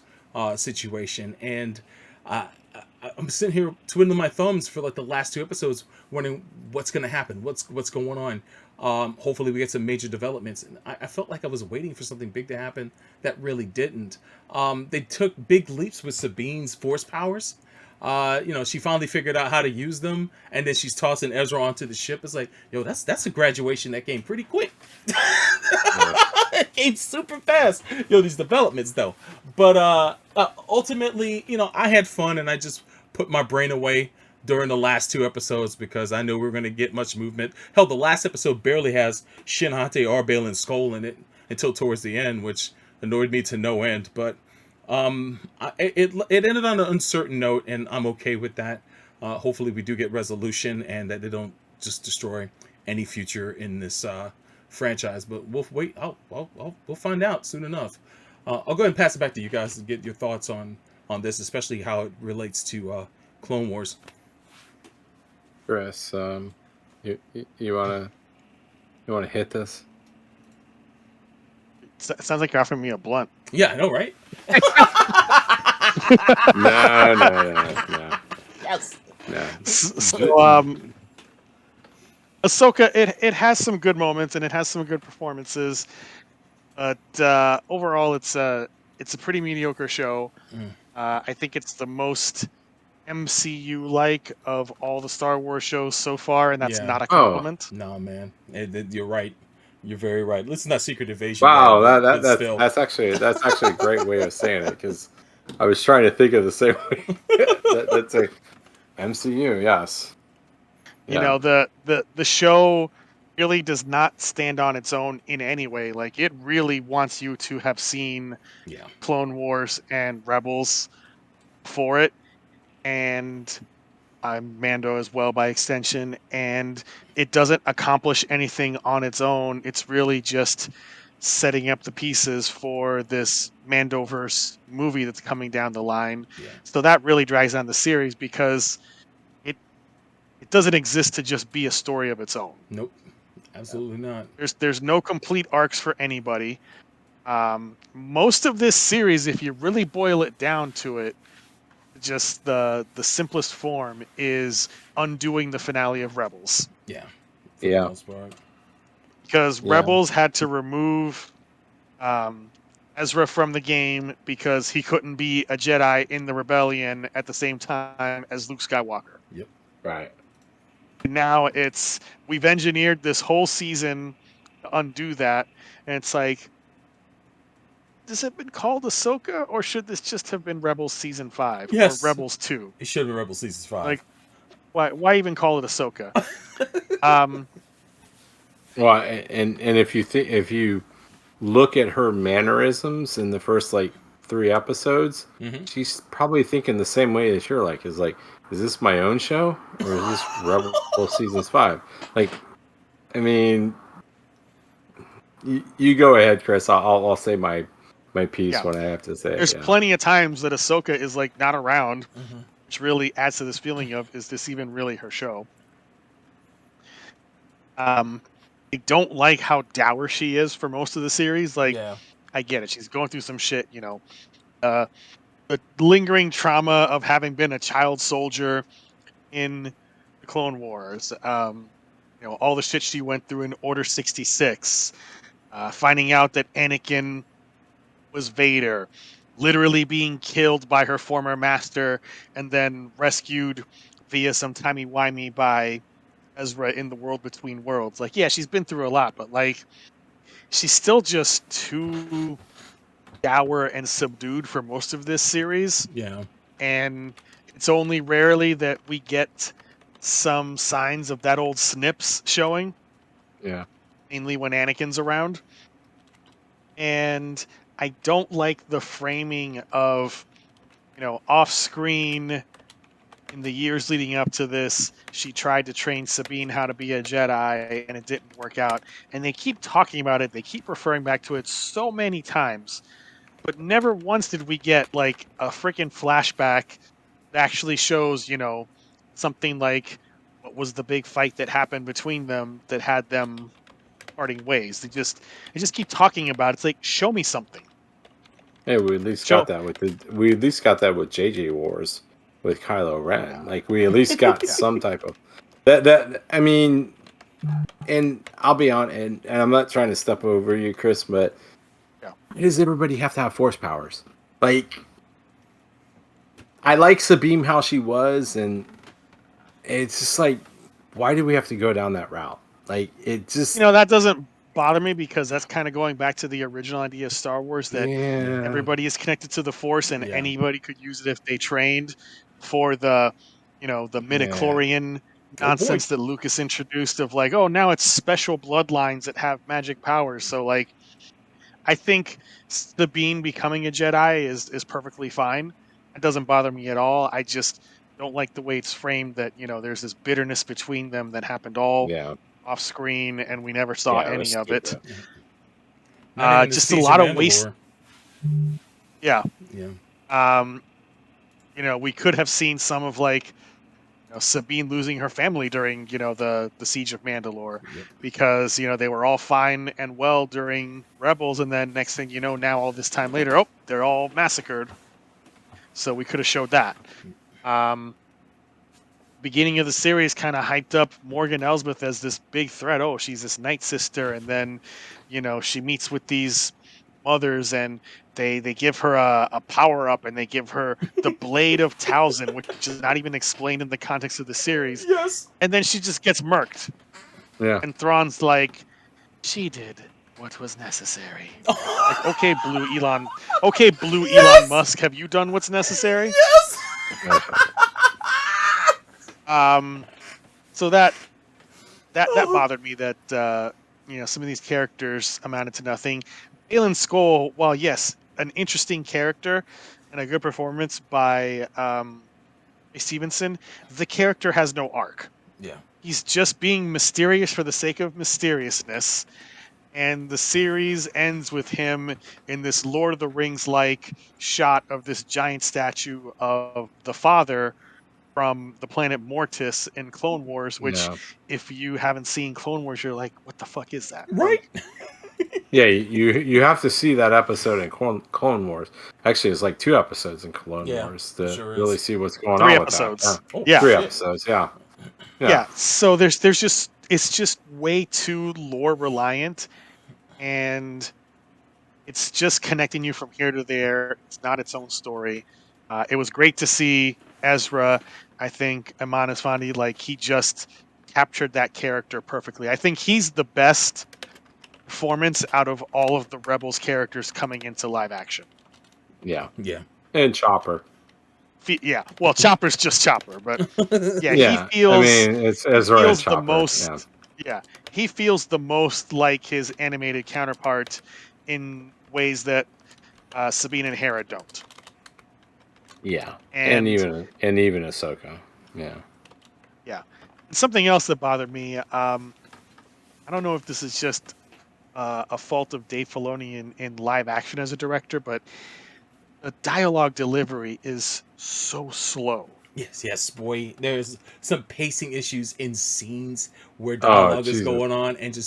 situation. And I'm sitting here twiddling my thumbs for like the last 2 episodes, wondering what's going to happen, what's going on. Hopefully we get some major developments. And I felt like I was waiting for something big to happen that really didn't. They took big leaps with Sabine's force powers. She finally figured out how to use them, and then she's tossing Ezra onto the ship. It's like, that's a graduation that came pretty quick. It came super fast. These developments though. But ultimately, I had fun, and I just put my brain away during the last 2 episodes because I knew we were going to get much movement. Hell, the last episode barely has Shin Hati, Arbale, and Skull in it until towards the end, which annoyed me to no end. But it ended on an uncertain note, and I'm okay with that. Hopefully we do get resolution and that they don't just destroy any future in this franchise, but we'll wait. We'll find out soon enough. I'll go ahead and pass it back to you guys to get your thoughts on this, especially how it relates to Clone Wars. Chris, you wanna hit this? It sounds like you're offering me a blunt. Yeah, I know, right? No. Yes. No. So, Ahsoka, it has some good moments and it has some good performances, but overall, it's a pretty mediocre show. I think it's the most MCU-like of all the Star Wars shows so far, and that's not a compliment. No, man, you're right. You're very right. Listen, not Secret Invasion. Wow, that's actually a great way of saying it, because I was trying to think of the same way. That's a MCU, yes. The show really does not stand on its own in any way. Like, it really wants you to have seen Clone Wars and Rebels for it, and Mando as well by extension, and it doesn't accomplish anything on its own. It's really just setting up the pieces for this Mandoverse movie that's coming down the line. So that really drags on the series because it doesn't exist to just be a story of its own. Nope, absolutely not. There's no complete arcs for anybody. Most of this series, if you really boil it down to it, just the simplest form is undoing the finale of Rebels. Yeah. Because Rebels had to remove Ezra from the game because he couldn't be a Jedi in the rebellion at the same time as Luke Skywalker. Yep. Right. Now we've engineered this whole season to undo that, and it's like, has it been called Ahsoka, or should this just have been Rebels Season 5 or Rebels 2? It should have been Rebels Season 5. Like, why even call it Ahsoka? Well, and if you look at her mannerisms in the first 3 episodes, Mm-hmm. she's probably thinking the same way as you're like, is this my own show or is this Rebel Seasons 5? Like, I mean, you go ahead, Chris. I'll say my piece when I have to say There's it. Yeah. plenty of times that Ahsoka is like not around, Mm-hmm. which really adds to this feeling of, is this even really her show? I don't like how dour she is for most of the series. Like, Yeah. I get it. She's going through some shit, the lingering trauma of having been a child soldier in the Clone Wars. All the shit she went through in Order 66, finding out that Anakin was Vader, literally being killed by her former master, and then rescued via some timey-wimey by Ezra in the World Between Worlds. Like, yeah, she's been through a lot, but like, she's still just too dour and subdued for most of this series. Yeah. And it's only rarely that we get some signs of that old Snips showing. Yeah. Mainly when Anakin's around. And I don't like the framing of, off screen in the years leading up to this, she tried to train Sabine how to be a Jedi and it didn't work out. And they keep talking about it. They keep referring back to it so many times. But never once did we get like a freaking flashback that actually shows, something like what was the big fight that happened between them that had them parting ways. They just keep talking about it. It's like, show me something. Hey, we at least got that with JJ Wars with Kylo Ren. Like, we at least got some type of that. I mean, and I'll be on, and I'm not trying to step over you, Chris, but why does everybody have to have force powers? Like, I like Sabine how she was, and it's just like, why do we have to go down that route? Like, it just that doesn't bother me because that's kind of going back to the original idea of Star Wars that everybody is connected to the Force and anybody could use it if they trained, for the the midichlorian nonsense that Lucas introduced of like, oh, now it's special bloodlines that have magic powers. So like, I think Sabine becoming a Jedi is perfectly fine. It doesn't bother me at all. I just don't like the way it's framed that there's this bitterness between them that happened all off screen and we never saw any of it. Just a lot of waste. Yeah. We could have seen some of like Sabine losing her family during the siege of Mandalore, because they were all fine and well during Rebels, and then next thing you know, now all this time later, oh, they're all massacred. So we could have showed that. Beginning of the series kind of hyped up Morgan Elsbeth as this big threat. Oh, she's this Night Sister, and then she meets with these mothers and they give her a power up and they give her the Blade of Talzin, which is not even explained in the context of the series. Yes. And then she just gets murked. Yeah. And Thrawn's like, she did what was necessary. Like, okay, Blue Elon Musk, have you done what's necessary? Yes. So that bothered me that some of these characters amounted to nothing. Baylan Skoll, while yes, an interesting character and a good performance by Stevenson, the character has no arc. Yeah. He's just being mysterious for the sake of mysteriousness. And the series ends with him in this Lord of the Rings-like shot of this giant statue of the father from the planet Mortis in Clone Wars, which if you haven't seen Clone Wars, you're like, what the fuck is that? Right? Yeah, you have to see that episode in Clone Wars. Actually, it's like 2 episodes in Clone Wars to really see what's going 3 on episodes. with that. 3 episodes, yeah. So there's just, it's just way too lore reliant, and it's just connecting you from here to there. It's not its own story. It was great to see Ezra. I think Eman Esfandi, like, he just captured that character perfectly. I think he's the best performance out of all of the Rebels characters coming into live action. Yeah. Yeah. And Chopper. Yeah. Well, Chopper's just Chopper, but he feels. I mean, it's Ezra and Chopper. The most. Yeah, he feels the most like his animated counterpart in ways that Sabine and Hera don't. Yeah, and even Ahsoka. Yeah. Yeah. Something else that bothered me. I don't know if this is just a fault of Dave Filoni in live action as a director, but the dialogue delivery is so slow. Yes, boy. There's some pacing issues in scenes where dialogue is going on, and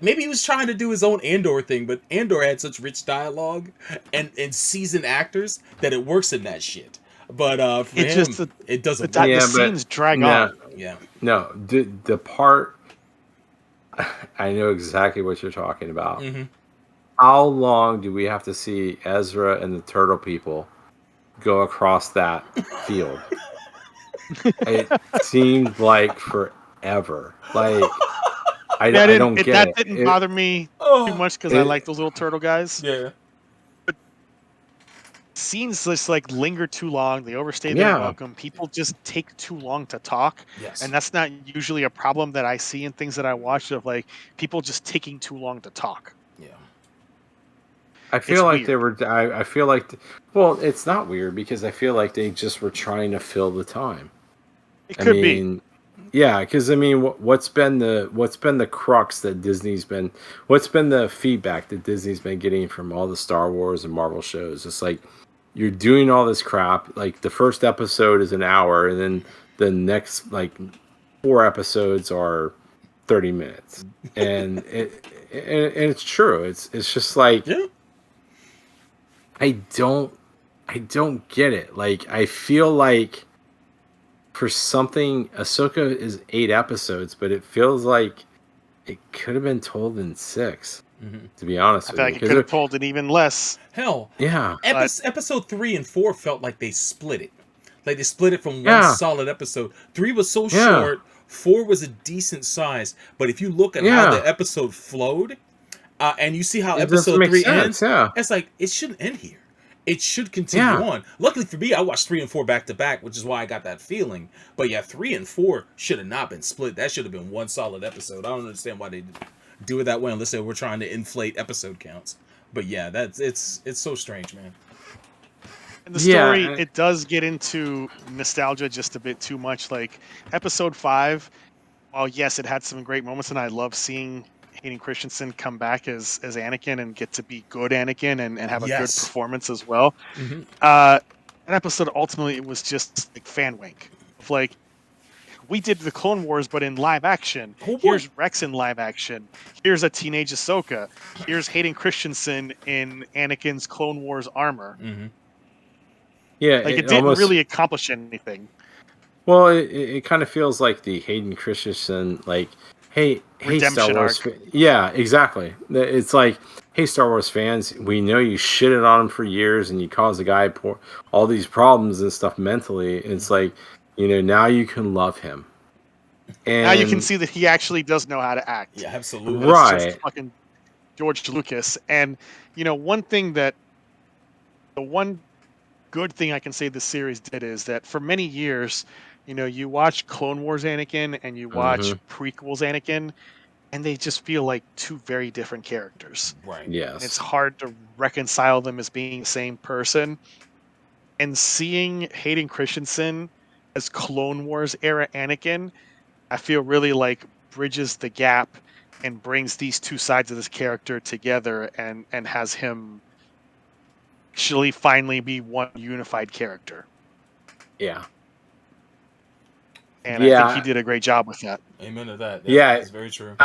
maybe he was trying to do his own Andor thing, but Andor had such rich dialogue and seasoned actors that it works in that shit. But for him, it doesn't. The scenes drag on. Yeah. No, the part. I know exactly what you're talking about. Mm-hmm. How long do we have to see Ezra and the turtle people go across that field? It seemed like forever. Like I don't get it. That didn't bother me too much because I like those little turtle guys. Yeah. But scenes just like linger too long. They overstay their welcome. People just take too long to talk. Yes. And that's not usually a problem that I see in things that I watch, of like people just taking too long to talk. Yeah. I feel like they were. I feel like, well, it's not weird because I feel like they just were trying to fill the time. It could be. Yeah, because I mean, what's been the crux that Disney's been? What's been the feedback that Disney's been getting from all the Star Wars and Marvel shows? It's like you're doing all this crap. Like the first episode is an hour, and then the next like 4 episodes are 30 minutes, and it's true. It's just like. Yeah. I don't get it. Like, I feel like for something, Ahsoka is 8 episodes, but it feels like it could have been told in 6. Mm-hmm. To be honest with you, I feel like it could have told in even less. Hell, yeah. Episode 3 and 4 felt like they split it. Like they split it from one solid episode. 3 was so short. 4 was a decent size, but if you look at how the episode flowed. And you see how episode 3 ends. Yeah. It's like it shouldn't end here. It should continue on. Luckily for me, I watched 3 and 4 back to back, which is why I got that feeling. But yeah, 3 and 4 should have not been split. That should have been one solid episode. I don't understand why they do it that way unless they were trying to inflate episode counts. But yeah, it's so strange, man. And the story, it does get into nostalgia just a bit too much. Like episode 5, while yes, it had some great moments, and I love seeing Hayden Christensen come back as Anakin and get to be good Anakin and have a good performance as well. Mm-hmm. That episode ultimately it was just like fan wink. Of like we did the Clone Wars, but in live action. Here's Rex in live action. Here's a teenage Ahsoka. Here's Hayden Christensen in Anakin's Clone Wars armor. Mm-hmm. Yeah, like it didn't really accomplish anything. Well, it kind of feels like the Hayden Christensen like. Hey, Star Wars! Yeah, exactly. It's like, hey, Star Wars fans, we know you shitted on him for years, and you caused the guy all these problems and stuff mentally. It's like, now you can love him. And now you can see that he actually does know how to act. Yeah, absolutely. Right. It's just fucking George Lucas. And the one good thing I can say this series did is that for many years. You watch Clone Wars Anakin and you watch prequels Anakin, and they just feel like 2 very different characters. Right. Yes. And it's hard to reconcile them as being the same person. And seeing Hayden Christensen as Clone Wars era Anakin, I feel really like bridges the gap and brings these 2 sides of this character together and has him actually finally be one unified character. Yeah. And I think he did a great job with that. Amen to that. That's very true.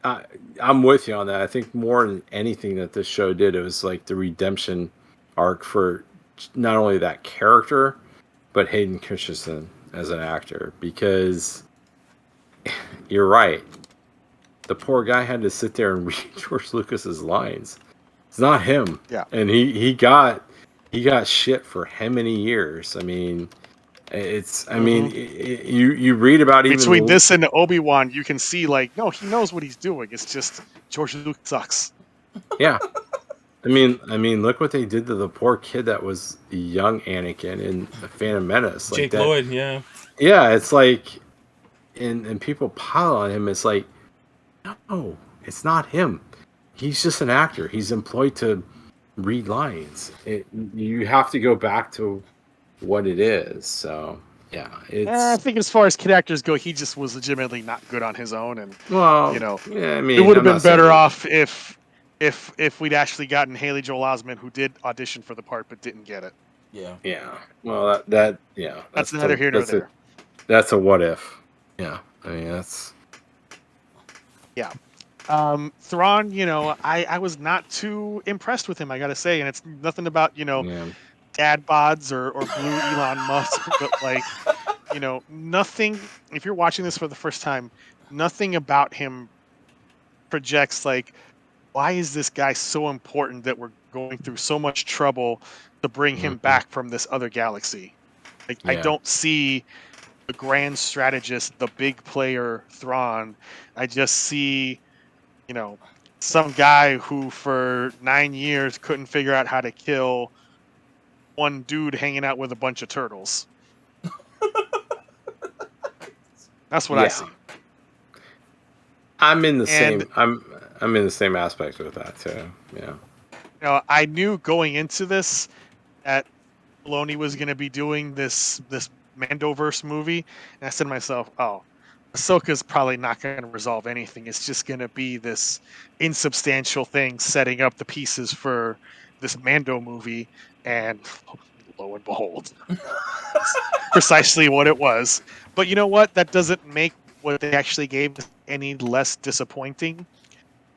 I'm with you on that. I think more than anything that this show did, it was like the redemption arc for not only that character, but Hayden Christensen as an actor. Because you're right. The poor guy had to sit there and read George Lucas's lines. It's not him. Yeah. And he got shit for how many years? I mean... you read about even between this and Obi-Wan, you can see like, no, he knows what he's doing. It's just George Lucas sucks. Yeah. I mean, look what they did to the poor kid that was the young Anakin in The Phantom Menace. Jake Lloyd, yeah. Yeah, it's like, and people pile on him. It's like, no, it's not him. He's just an actor. He's employed to read lines. You have to go back to what it is. So yeah, I it's think as far as kid actors go, he just was legitimately not good on his own, and well, you know, yeah. I it mean, would have I'm been not saying better off if we'd actually gotten Haley Joel Osment, who did audition for the part but didn't get it. Yeah. Yeah. Well, that yeah. That's neither here nor there. That's a what if. Yeah. I mean, that's Yeah. Thrawn, I was not too impressed with him, I gotta say, and it's nothing about yeah. dad bods or blue Elon Musk, but like nothing. If you're watching this for the first time, nothing about him projects like, why is this guy so important that we're going through so much trouble to bring him Mhm. back from this other galaxy? Like, I Yeah. don't see the grand strategist, the big player Thrawn. I just see, you know, some guy who for 9 years couldn't figure out how to kill one dude hanging out with a bunch of turtles. That's what I Yeah. see. I'm in the And same. I'm in the same aspect with that too. Yeah. I knew going into this that Filoni was going to be doing this Mandoverse movie, and I said to myself, "Oh, Ahsoka's probably not going to resolve anything. It's just going to be this insubstantial thing setting up the pieces for this Mando movie." And lo and behold, it's precisely what it was. But you know what? That doesn't make what they actually gave us any less disappointing.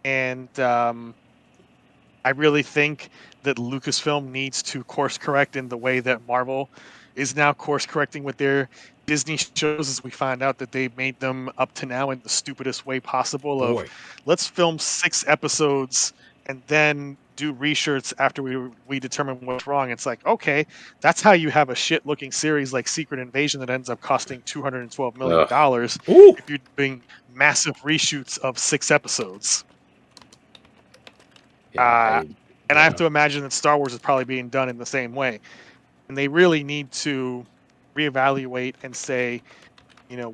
And I really think that Lucasfilm needs to course correct in the way that Marvel is now course correcting with their Disney shows, as we find out that they've made them up to now in the stupidest way possible of, Boy. let's film 6 episodes and then do reshoots after we determine what's wrong. It's like, okay, that's how you have a shit looking series like Secret Invasion that ends up costing $212 million Ugh. Ooh. if you're doing massive reshoots of 6 episodes. Yeah. And I have Yeah. to imagine that Star Wars is probably being done in the same way. And they really need to reevaluate and say,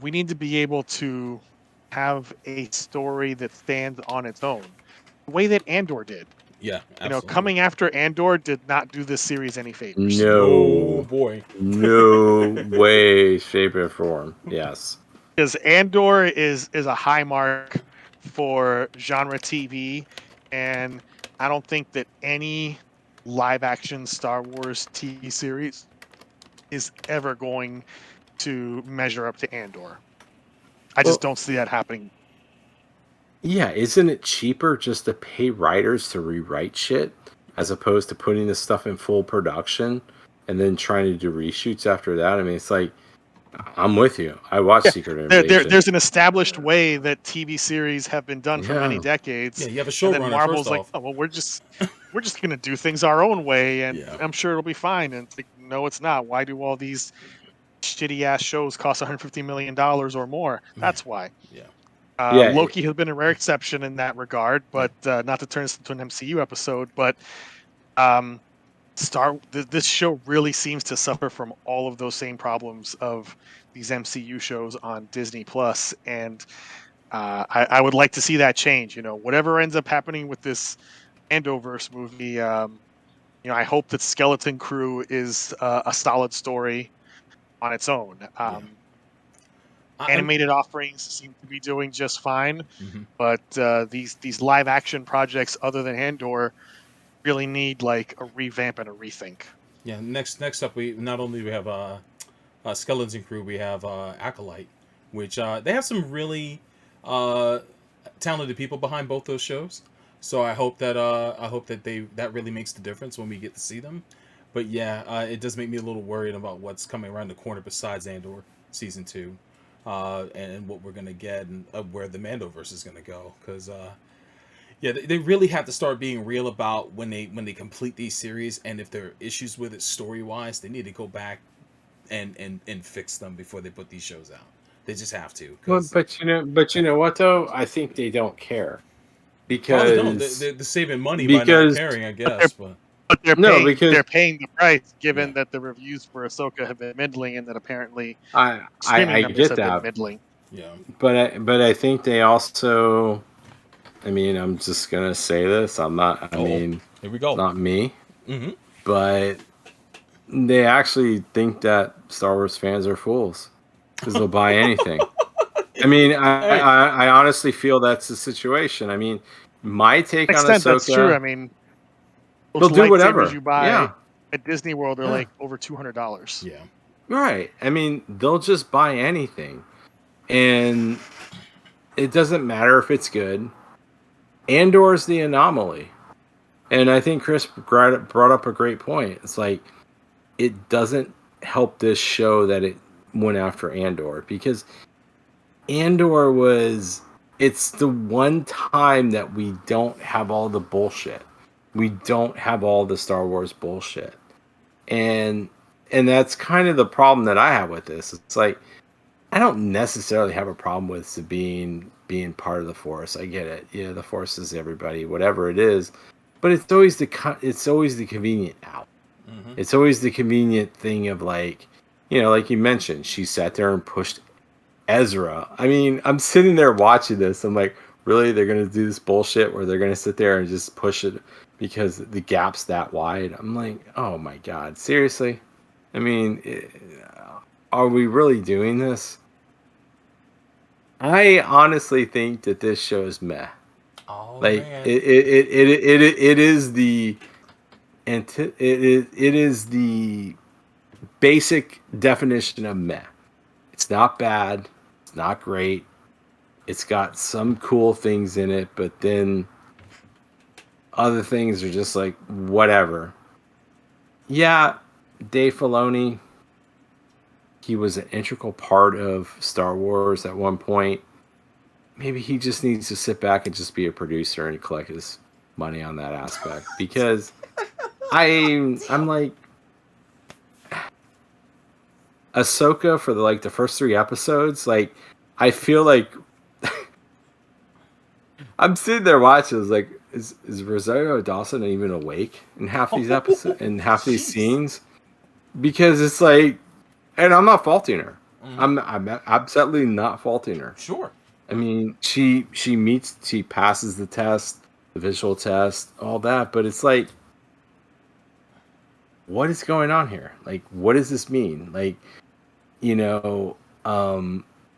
we need to be able to have a story that stands on its own, the way that Andor did. Yeah, absolutely. Coming after Andor did not do this series any favors. No No. boy. No way, shape, or form. Yes. Because Andor is a high mark for genre TV, and I don't think that any live action Star Wars TV series is ever going to measure up to Andor. I just Well, don't see that happening. yeah. Isn't it cheaper just to pay writers to rewrite shit as opposed to putting this stuff in full production and then trying to do reshoots after that? I mean, it's like I'm with you. I watched Yeah, Secret Invasion. there's an established way that TV series have been done for many Yeah. decades, Yeah, you have a and then showrunner first Marvel's like, off. oh well, we're just gonna do things our own way, and Yeah. I'm sure it'll be fine. And it's like, no, it's not. Why do all these shitty ass shows cost $150 million or more? That's why. Yeah. Yeah. Loki has been a rare exception in that regard, but not to turn this into an MCU episode, but um, this show really seems to suffer from all of those same problems of these MCU shows on Disney Plus, and I would like to see that change. Whatever ends up happening with this Andoverse movie, I hope that Skeleton Crew is a solid story on its own. Animated offerings seem to be doing just fine, but these live action projects other than Andor really need like a revamp and a rethink. Yeah. Next up, we not only we have Skeleton Crew, we have Acolyte, which they have some really talented people behind both those shows. So I hope that that really makes the difference when we get to see them. But yeah, it does make me a little worried about what's coming around the corner besides Andor season 2, and what we're gonna get and where the Mandoverse is gonna go. Because yeah, they really have to start being real about when they complete these series, and if there are issues with it story wise, they need to go back and fix them before they put these shows out. They just have to. Well, 'Cause but you know what though? I think they don't care probably don't. because They're saving money by not because caring, I But they're guess. But but they're no, paying because they're paying the price, given yeah, that the reviews for Ahsoka have been middling, and that apparently I streaming I numbers get have been that, middling. yeah, but I think they also I mean, I'm just gonna say this. I'm not. I mean, here we go. Not me. Mm-hmm. But they actually think that Star Wars fans are fools because they'll buy anything. I mean, I honestly feel that's the situation. I mean, my take on Ahsoka. That's true. I mean, they'll do whatever. You buy yeah. at Disney World are like over $200. Yeah. Right. I mean, they'll just buy anything, and it doesn't matter if it's good. Andor's the anomaly, and I think Chris brought up a great point. It's like it doesn't help this show that it went after Andor, because Andor was, it's the one time that we don't have all the bullshit. We don't have all the Star Wars bullshit. And that's kind of the problem that I have with this. It's like, I don't necessarily have a problem with Sabine being part of the Force. I get it. Yeah, the Force is everybody, whatever it is. But it's always the convenient out. Mm-hmm. It's always the convenient thing of like, you know, like you mentioned, she sat there and pushed Ezra. I mean, I'm sitting there watching this. I'm like, really? They're going to do this bullshit where they're going to sit there and just push it because the gap's that wide? I'm like, oh my God, seriously? I mean, are we really doing this? I honestly think that this show is meh. Oh, like man. It is the it is the basic definition of meh. It's not bad. It's not great. It's got some cool things in it, but then other things are just like whatever. Yeah, Dave Filoni, he was an integral part of Star Wars at one point. Maybe he just needs to sit back and just be a producer and collect his money on that aspect, because I'm like, Ahsoka for the first 3 episodes, like I feel like I'm sitting there watching. It's like, is Rosario Dawson even awake in half these episodes and half these scenes? Because it's like, and I'm not faulting her. Mm-hmm. I'm absolutely not faulting her. Sure. I mean, she passes the test, the visual test, all that, but it's like, what is going on here? Like, what does this mean? Like, you know,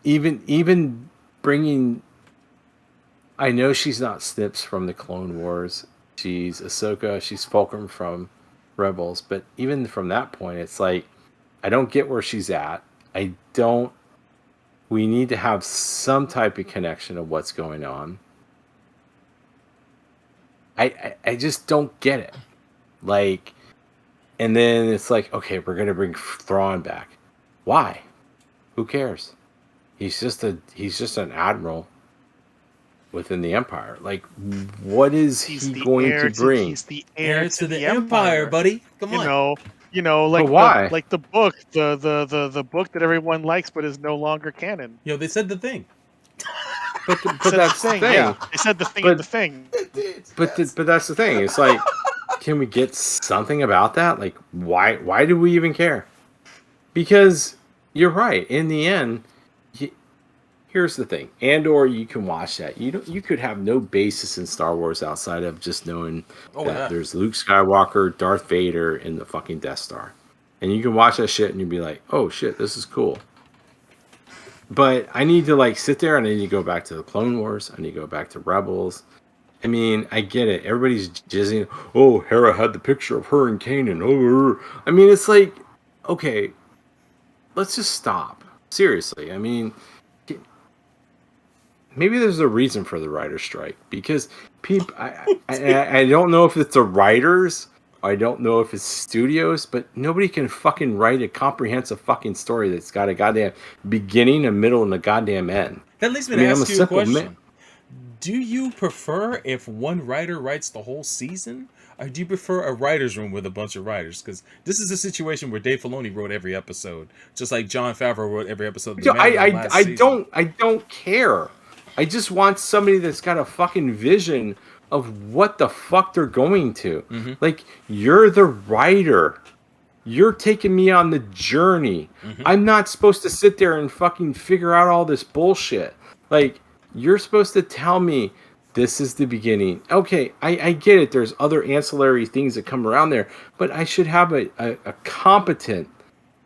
even bringing, I know she's not Snips from the Clone Wars. She's Ahsoka. She's Fulcrum from Rebels. But even from that point, it's like, I don't get where she's at. We need to have some type of connection of what's going on. I just don't get it. Like, and then it's like, okay, we're going to bring Thrawn back. Why? Who cares? He's just an admiral within the Empire. Like, what is he going to bring? He's the heir to the Empire, buddy. Come on. You know, like, why? Like the book, the book that everyone likes but is no longer canon. Yo, they said the thing. But that's the thing. Yeah, they said the thing and the thing. But that's the thing. It's like, can we get something about that? Like, why do we even care? Because you're right. In the end, here's the thing. Andor, you can watch that. You could have no basis in Star Wars outside of just knowing that there's Luke Skywalker, Darth Vader, and the fucking Death Star. And you can watch that shit and you'd be like, oh shit, this is cool. But I need to sit there and I need to go back to the Clone Wars. I need to go back to Rebels. I mean, I get it. Everybody's jizzing. Oh, Hera had the picture of her and Kanan. Oh, I mean, it's like, okay, let's just stop. Seriously. I mean, maybe there's a reason for the writer's strike, because people, I don't know if it's the writers, I don't know if it's studios, but nobody can fucking write a comprehensive fucking story that's got a goddamn beginning, a middle, and a goddamn end. That leads me to ask you a question. Do you prefer if one writer writes the whole season, or do you prefer a writer's room with a bunch of writers? Because this is a situation where Dave Filoni wrote every episode, just like Jon Favreau wrote every episode. I don't care. I just want somebody that's got a fucking vision of what the fuck they're going to. Mm-hmm. Like, you're the writer. You're taking me on the journey. Mm-hmm. I'm not supposed to sit there and fucking figure out all this bullshit. Like, you're supposed to tell me this is the beginning. Okay, I get it. There's other ancillary things that come around there, but I should have a competent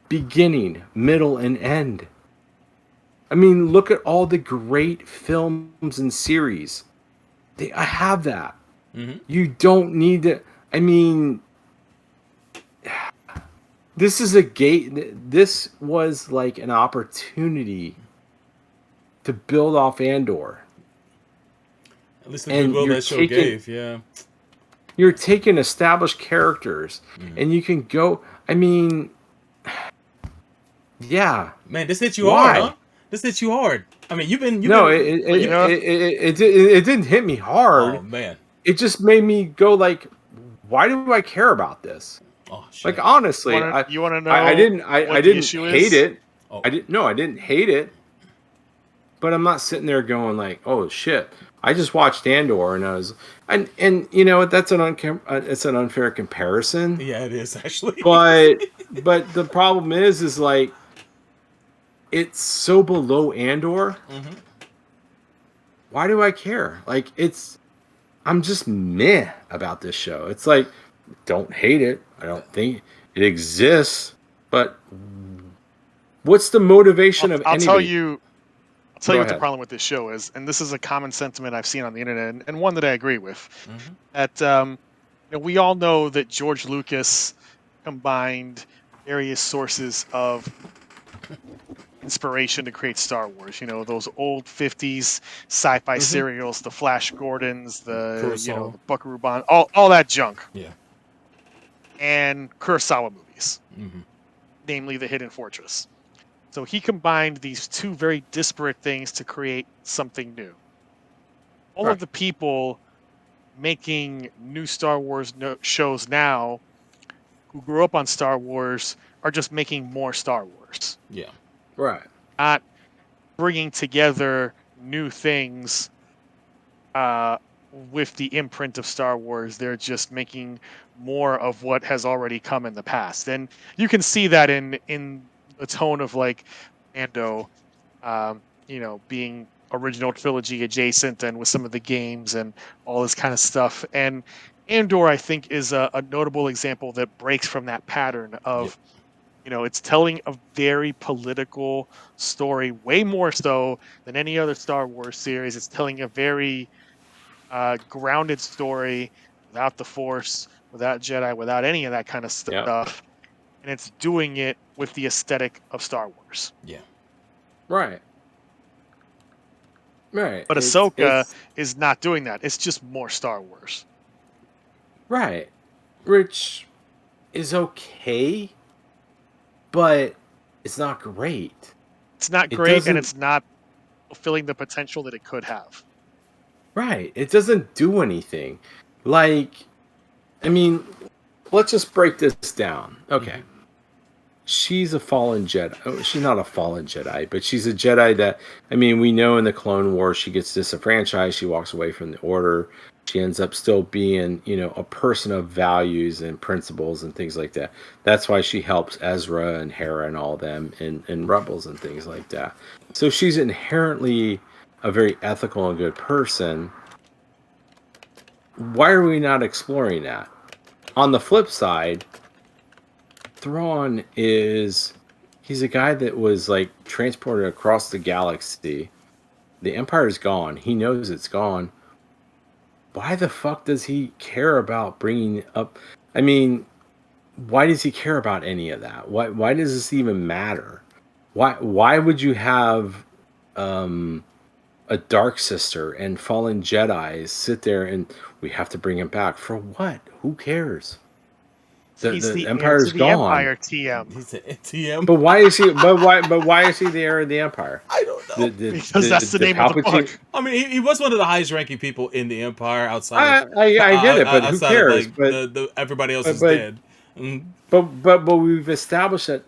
beginning, middle, and end. I mean, look at all the great films and series. I have that. Mm-hmm. You don't need to. I mean, this is a gate. This was like an opportunity to build off Andor. At least the goodwill that show gave, yeah. You're taking established characters, and you can go. I mean, yeah. Man, this hit you hard, huh? This hit you hard. I mean, it didn't hit me hard. Oh man, it just made me go like, why do I care about this? Oh shit. Like honestly, you want to know? I didn't hate it. Oh. I didn't hate it. But I'm not sitting there going like, oh shit. I just watched Andor and I was and you know that's it's an unfair comparison. Yeah, it is actually. but the problem is like it's so below Andor. Mm-hmm. Why do I care? Like I'm just meh about this show. It's like don't hate it. I don't think it exists, but what's the motivation of anybody? I'll tell you what the problem with this show is, and this is a common sentiment I've seen on the internet, and one that I agree with. Mm-hmm. That we all know that George Lucas combined various sources of inspiration to create Star Wars. You know, those old 50s sci-fi serials, the Flash Gordons, the Buckaroo Bond, all that junk. Yeah. And Kurosawa movies, namely The Hidden Fortress. So he combined these two very disparate things to create something new. All of the people making new Star Wars shows now who grew up on Star Wars are just making more Star Wars. Yeah. Right. Not bringing together new things with the imprint of Star Wars. They're just making more of what has already come in the past. And you can see that in the tone of like Mando, being original trilogy adjacent and with some of the games and all this kind of stuff. And Andor, I think, is a notable example that breaks from that pattern of, it's telling a very political story, way more so than any other Star Wars series. It's telling a very grounded story without the Force, without Jedi, without any of that kind of stuff. Yep. And it's doing it with the aesthetic of Star Wars. Yeah. Right. Right. But Ahsoka is not doing that. It's just more Star Wars. Right. Which is okay, but it's not great. It's not great, and it's not fulfilling the potential that it could have. Right. It doesn't do anything. Like, I mean, let's just break this down. Okay. Mm-hmm. She's a fallen Jedi. Oh, she's not a fallen Jedi, but she's a Jedi that, I mean, we know in the Clone Wars she gets disenfranchised. She walks away from the Order. She ends up still being, a person of values and principles and things like that. That's why she helps Ezra and Hera and all them in Rebels and things like that. So she's inherently a very ethical and good person. Why are we not exploring that? On the flip side, Thrawn he's a guy that was like transported across the galaxy. The Empire's gone. He knows it's gone. Why the fuck does he care about bringing up? I mean, why does he care about any of that? Why does this even matter? Why would you have a Dark Sister and fallen Jedis sit there and we have to bring him back for what? Who cares? The Empire's gone. Empire TM. He's an TM. But why is he? But why is he the heir of the Empire? I don't know. Because that's the name of the book. I mean, he was one of the highest-ranking people in the Empire outside. I get it, but who cares? But everybody else is dead. Mm. But we've established that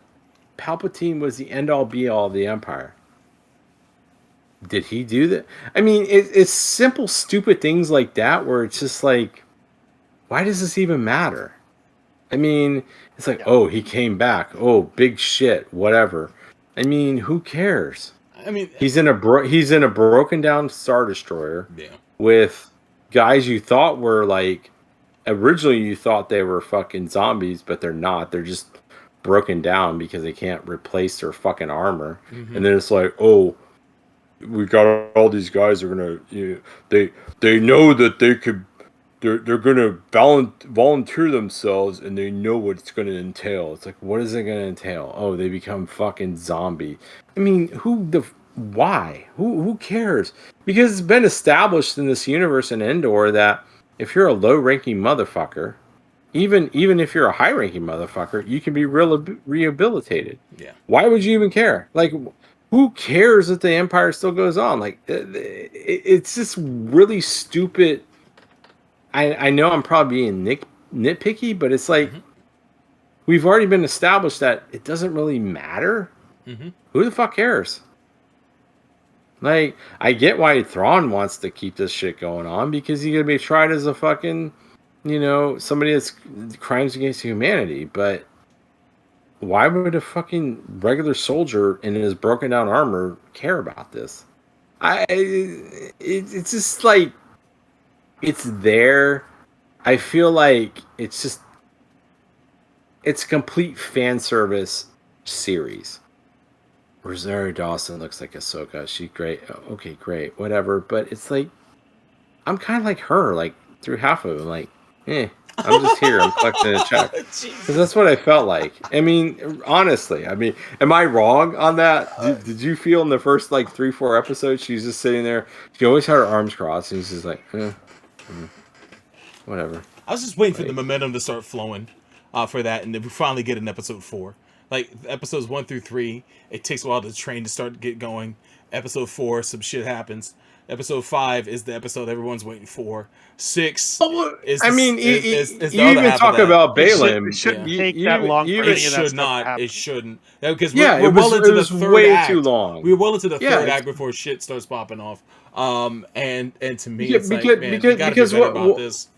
Palpatine was the end-all, be-all of the Empire. Did he do that? I mean, it's simple, stupid things like that where it's just like, why does this even matter? I mean, it's like, oh, he came back. Oh, big shit, whatever. I mean, who cares? I mean, he's in a broken down Star Destroyer with guys you thought were like originally you thought they were fucking zombies, but they're not. They're just broken down because they can't replace their fucking armor. And then it's like, oh, we got all these guys are gonna, they know that they could, they're gonna volunteer themselves, and they know what it's gonna entail. It's like, what is it gonna entail? Oh, they become fucking zombie. I mean, why? Who cares? Because it's been established in this universe in Endor that if you're a low-ranking motherfucker, even if you're a high-ranking motherfucker, you can be rehabilitated. Yeah. Why would you even care? Like, who cares if the Empire still goes on? Like, it's just really stupid. I know I'm probably being nitpicky, but it's like we've already been established that it doesn't really matter. Who the fuck cares? Like, I get why Thrawn wants to keep this shit going on, because he's gonna be tried as a fucking, somebody that's crimes against humanity. But why would a fucking regular soldier in his broken down armor care about this? It's just like, it's there. I feel like it's a complete fan service series. Rosario Dawson looks like Ahsoka. She's great. Okay, great. Whatever. But it's like, I'm kind of like her, like, through half of it. I'm like, I'm just here. I'm collecting a check. Because that's what I felt like. I mean, honestly. I mean, am I wrong on that? Did you feel in the first, like, 3-4 episodes, she's just sitting there. She always had her arms crossed. And she's just like, whatever. I was just waiting for the momentum to start flowing for that. And then we finally get in episode 4. Like, episodes 1 through 3, it takes a while to train to start to get going. Episode 4, some shit happens. Episode 5 is the episode everyone's waiting for. 6 is the you even talk about Balaam. It shouldn't take that long. It should not. It shouldn't. Because we're well into the third act. Too long. We're well into the third act before shit starts popping off. And to me, it's like, man, you gotta be better about this.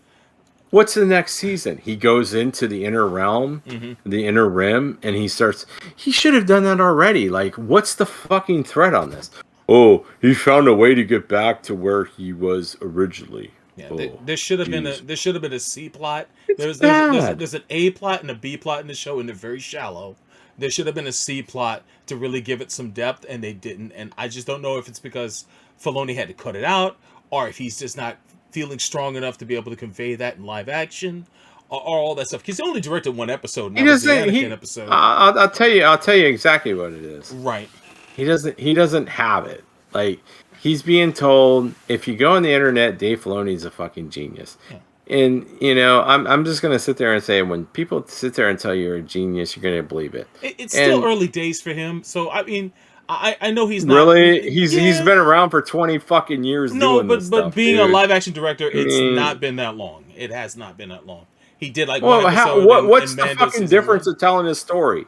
What's the next season? He goes into the inner realm, the inner rim, and he should have done that already. Like, what's the fucking threat on this? Oh, he found a way to get back to where he was originally. Yeah, there should have been a C plot. There's an A plot and a B plot in the show, and they're very shallow. There should have been a C plot to really give it some depth, and they didn't. And I just don't know if it's because Filoni had to cut it out, or if he's just not feeling strong enough to be able to convey that in live action, or all that stuff. Because he only directed one episode. And that was the Anakin episode. I'll tell you exactly what it is. Right. He doesn't have it. Like, he's being told, if you go on the internet, Dave Filoni's a fucking genius. Yeah. And I'm just gonna sit there and say, when people sit there and tell you you're a genius, you're gonna believe it. It's still early days for him. So I mean, I know he's not really. He's been around for 20 fucking years. Doing this stuff, being dude. a live action director, it's not been that long. It has not been that long. He did like one episode. What's the fucking difference of telling his story?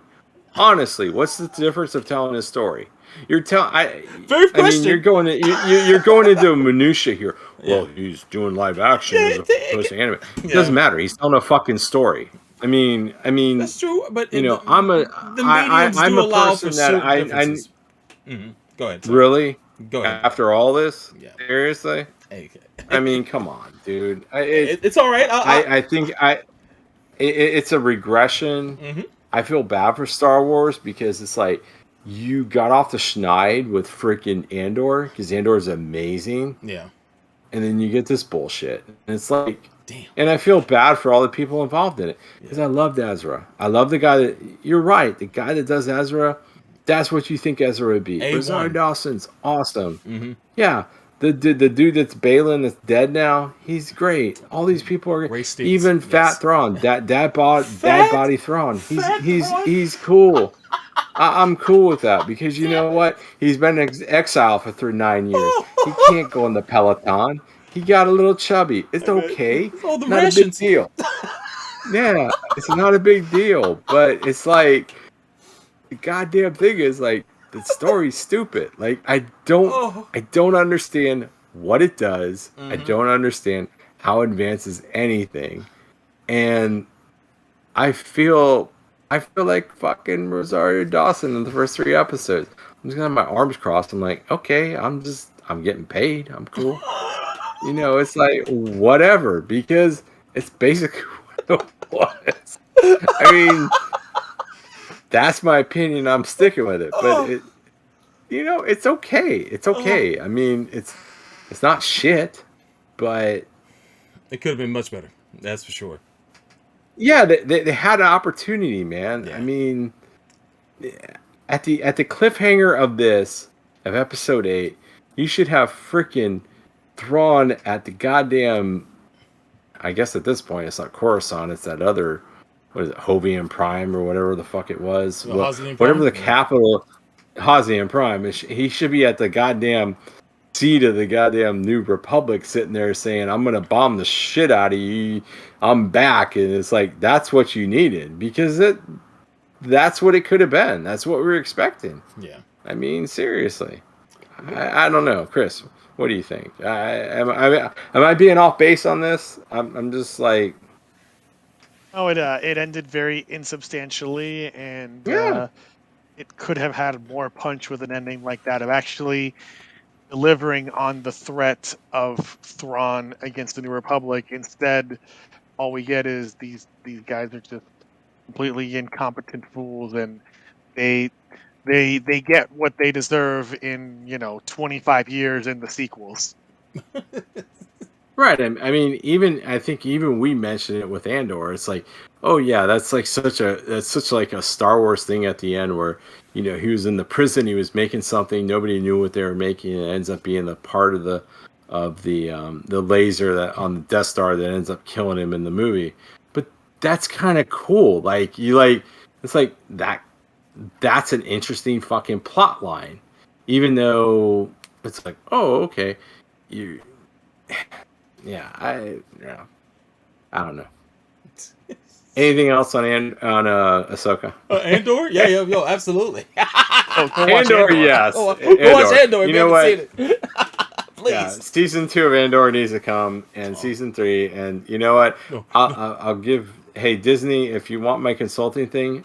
Honestly, what's the difference of telling his story? You're you're going into minutia here. Well, he's doing live action as opposed to anime. It doesn't matter. He's telling a fucking story. I mean that's true. But I'm a person that I Go ahead. Really? Go ahead. After all this? Yeah. Seriously? Okay. I mean, come on, dude. It's all right. I think it's a regression. I feel bad for Star Wars because it's like, you got off the schneid with freaking Andor, because Andor is amazing. Yeah. And then you get this bullshit. And it's like, damn. And I feel bad for all the people involved in it. Because I loved Ezra. I love the guy that, you're right, the guy that does Ezra, that's what you think Ezra would be. Rosario Dawson's awesome. Yeah. The dude that's Balin that's dead now, he's great. All these people are great. Even Fat Thrawn, dad body Thrawn. He's cool. I'm cool with that because you know what? He's been in exile for 9 years. He can't go in the Peloton. He got a little chubby. It's okay. Not a big deal. Yeah, it's not a big deal. But it's like, the goddamn thing is like, the story's stupid. Like, I don't understand what it does. I don't understand how it advances anything. And I feel like fucking Rosario Dawson in the first 3 episodes. I'm just gonna have my arms crossed. I'm like, okay, I'm getting paid. I'm cool. You know, it's like whatever, because it's basically what it was. I mean, that's my opinion. I'm sticking with it, but it, you know, it's okay. It's okay. I mean, it's not shit, but it could have been much better. That's for sure. Yeah, they had an opportunity, man. Yeah. I mean, at the cliffhanger of episode 8, you should have freaking Thrawn at the goddamn. I guess at this point it's not Coruscant, it's that other, what is it, Hovian Prime or whatever the fuck it was. Whatever the capital, Hazian Prime. He should be at the goddamn seat of the goddamn New Republic, sitting there saying, "I'm gonna bomb the shit out of you. I'm back." And it's like, that's what you needed, because that's what it could have been. That's what we were expecting. Yeah. I mean, seriously. I don't know, Chris. What do you think? Am I being off base on this? I'm just like. Oh, it ended very insubstantially, and Yeah. it could have had more punch with an ending like that, of actually delivering on the threat of Thrawn against the New Republic. Instead, all we get is these guys are just completely incompetent fools, and they get what they deserve in 25 years in the sequels. Right. I mean, I think even we mentioned it with Andor. It's like, oh yeah, that's such like a Star Wars thing at the end, where he was in the prison, he was making something, nobody knew what they were making, and it ends up being the part of the laser that on the Death Star that ends up killing him in the movie. But that's kind of cool. Like it's like that. That's an interesting fucking plot line, even though it's like, oh, okay, I don't know. Anything else on Ahsoka? Andor? Yeah, yo, absolutely. Andor, yes. Go watch Andor. You know what? Please. Yeah, season 2 of Andor needs to come, and season 3. And you know what? I'll give. Hey, Disney, if you want my consulting thing,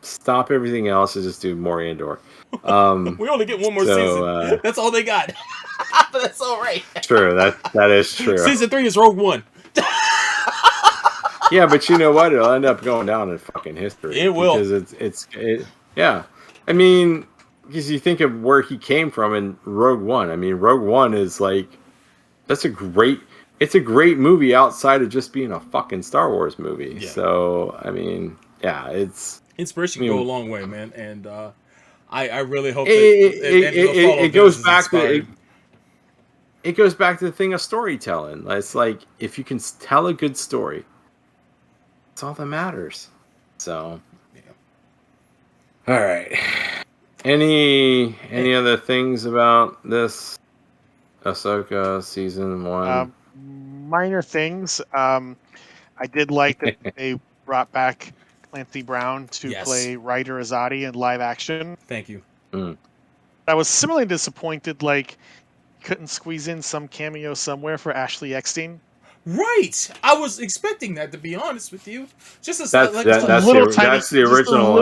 stop everything else and just do more Andor. We only get one more season. That's all they got. But that's all right. True. That is true. Season 3 is Rogue One. Yeah, but you know what? It'll end up going down in fucking history. It will. Because yeah. I mean, because you think of where he came from in Rogue One. I mean, Rogue One is like, it's a great movie outside of just being a fucking Star Wars movie. Yeah. So, I mean, yeah, it's... Inspiration can go a long way, man. And I really hope it goes back to... It goes back to the thing of storytelling. It's like, if you can tell a good story, that's all that matters. So, yeah. All right. Any other things about this Ahsoka season 1? Minor things. I did like that they brought back Clancy Brown to play Ryder Azadi in live action. Thank you. I was similarly disappointed, like, couldn't squeeze in some cameo somewhere for Ashley Eckstein. Right, I was expecting that, to be honest with you. Just that's the original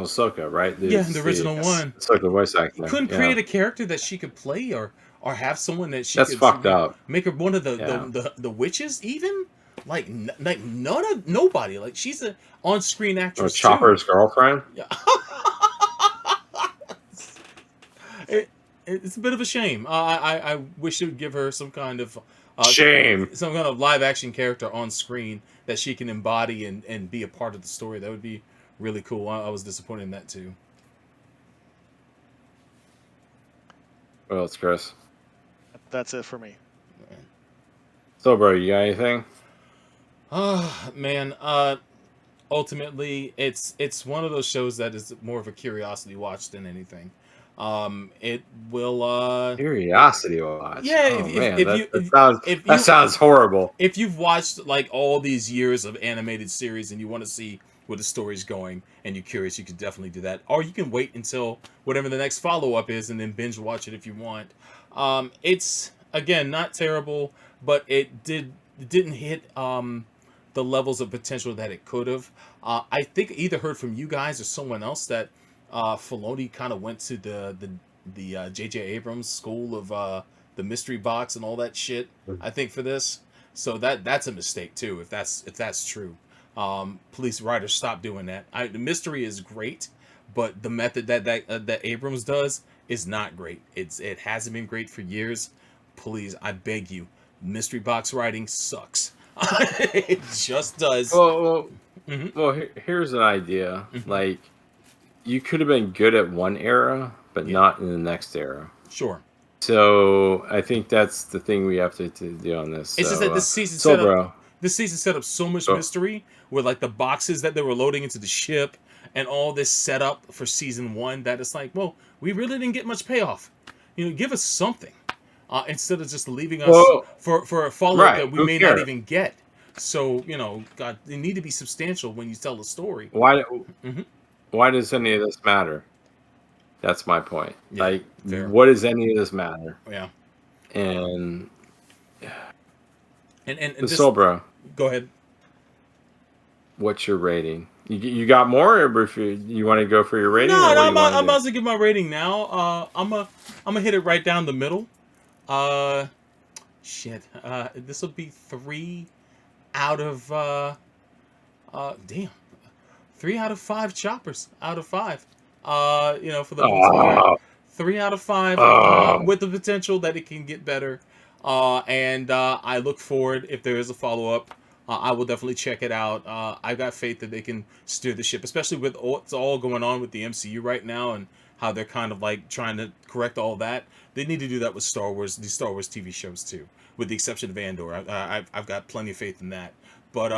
Ahsoka, right? The original one. Ahsoka voice actor. Couldn't create a character that she could play, or have someone that she. That's fucked up. Make her one of the witches, even like nobody. Like, she's an on-screen actress. Or Chopper's girlfriend. Yeah. It's a bit of a shame. I wish it would give her some kind of some kind of live action character on screen that she can embody and be a part of the story. That would be really cool. I was disappointed in that too. What else, Chris? That's it for me. So, bro, you got anything? Man. Ultimately, it's one of those shows that is more of a curiosity watch than anything. It will curiosity watch. Yeah, that sounds horrible. If you've watched like all these years of animated series and you want to see where the story's going and you're curious, you could definitely do that. Or you can wait until whatever the next follow-up is and then binge watch it if you want. It's again not terrible, but it didn't hit the levels of potential that it could have. I think I either heard from you guys or someone else that Filoni kind of went to the J.J. Abrams school of the mystery box and all that shit. I think for this, so that's a mistake too. If that's true, please writers stop doing that. The mystery is great, but the method that Abrams does is not great. It hasn't been great for years. Please, I beg you, mystery box writing sucks. It just does. Well, here's an idea. Like, you could have been good at one era, but not in the next era. Sure. So I think that's the thing we have to do on this. It's just that this season set up so much mystery with like the boxes that they were loading into the ship and all this setup for season 1 that it's like, well, we really didn't get much payoff. Give us something instead of just leaving us for a follow-up that we may not even get. So, God, they need to be substantial when you tell the story. Why does any of this matter? That's my point. Yeah, like, fair. What does any of this matter? Yeah. And so, bro, go ahead. What's your rating? You got more, or if you want to go for your rating? No, I'm about to give my rating now. I'm gonna hit it right down the middle. This will be 3 out of 3 out of 5 choppers out of 5. For the most part, 3 out of 5 with the potential that it can get better. And I look forward, if there is a follow-up, I will definitely check it out. I've got faith that they can steer the ship, especially with what's all going on with the MCU right now and how they're kind of like trying to correct all that. They need to do that with Star Wars, these Star Wars TV shows too, with the exception of Andor. I've got plenty of faith in that. But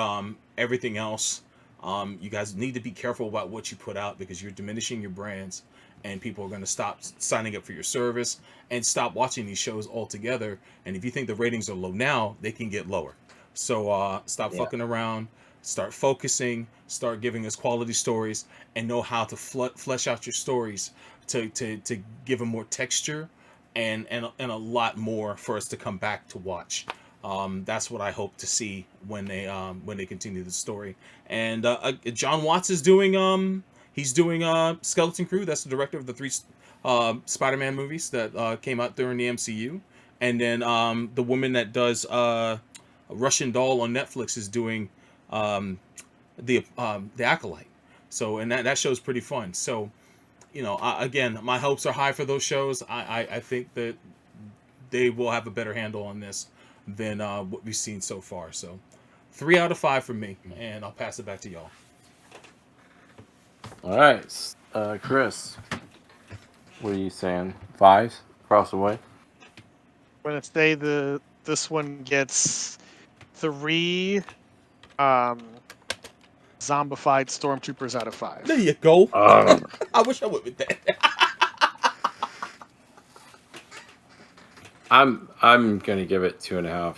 everything else, you guys need to be careful about what you put out because you're diminishing your brands and people are going to stop signing up for your service and stop watching these shows altogether. And if you think the ratings are low now, they can get lower. So stop fucking around, start focusing, start giving us quality stories, and know how to flesh out your stories to give them more texture and a lot more for us to come back to watch. That's what I hope to see when they continue the story. And John Watts is doing he's doing Skeleton Crew. That's the director of the 3 Spider-Man movies that came out during the MCU. And then the woman that does Russian Doll on Netflix is doing the Acolyte. So and that show's pretty fun. So again, my hopes are high for those shows. I think that they will have a better handle on this than what we've seen so far. So 3 out of 5 for me, and I'll pass it back to y'all. All right, Chris, what are you saying? 5 across the way? I'm gonna say this one gets 3 zombified stormtroopers out of 5. There you go. I wish I went with that. I'm gonna give it 2.5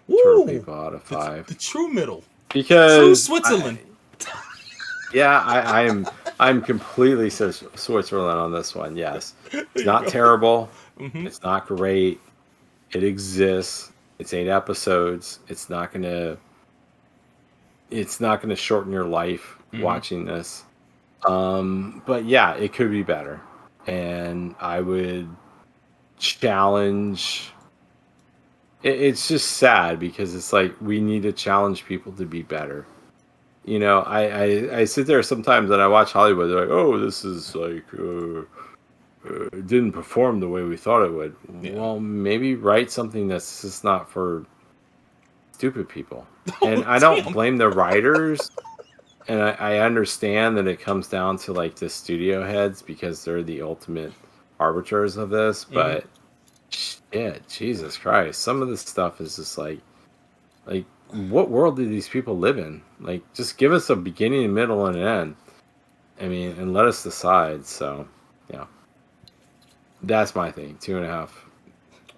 turtle people out of 5. The true middle. Because true Switzerland. I'm completely Switzerland on this one. Yes, it's not terrible. It's not great. It exists. It's 8 episodes. It's not gonna shorten your life watching this. But yeah, it could be better, and I would challenge. It's just sad because it's like we need to challenge people to be better. I sit there sometimes and I watch Hollywood. They're like, oh, this is like it didn't perform the way we thought it would. Yeah. Well, maybe write something that's just not for stupid people. And I don't blame the writers. And I understand that it comes down to like the studio heads because they're the ultimate arbiters of this. But shit, Jesus Christ, some of this stuff is just like what world do these people live in? Like, just give us a beginning, a middle, and an end. I mean, and let us decide. So, yeah, that's my thing. 2.5.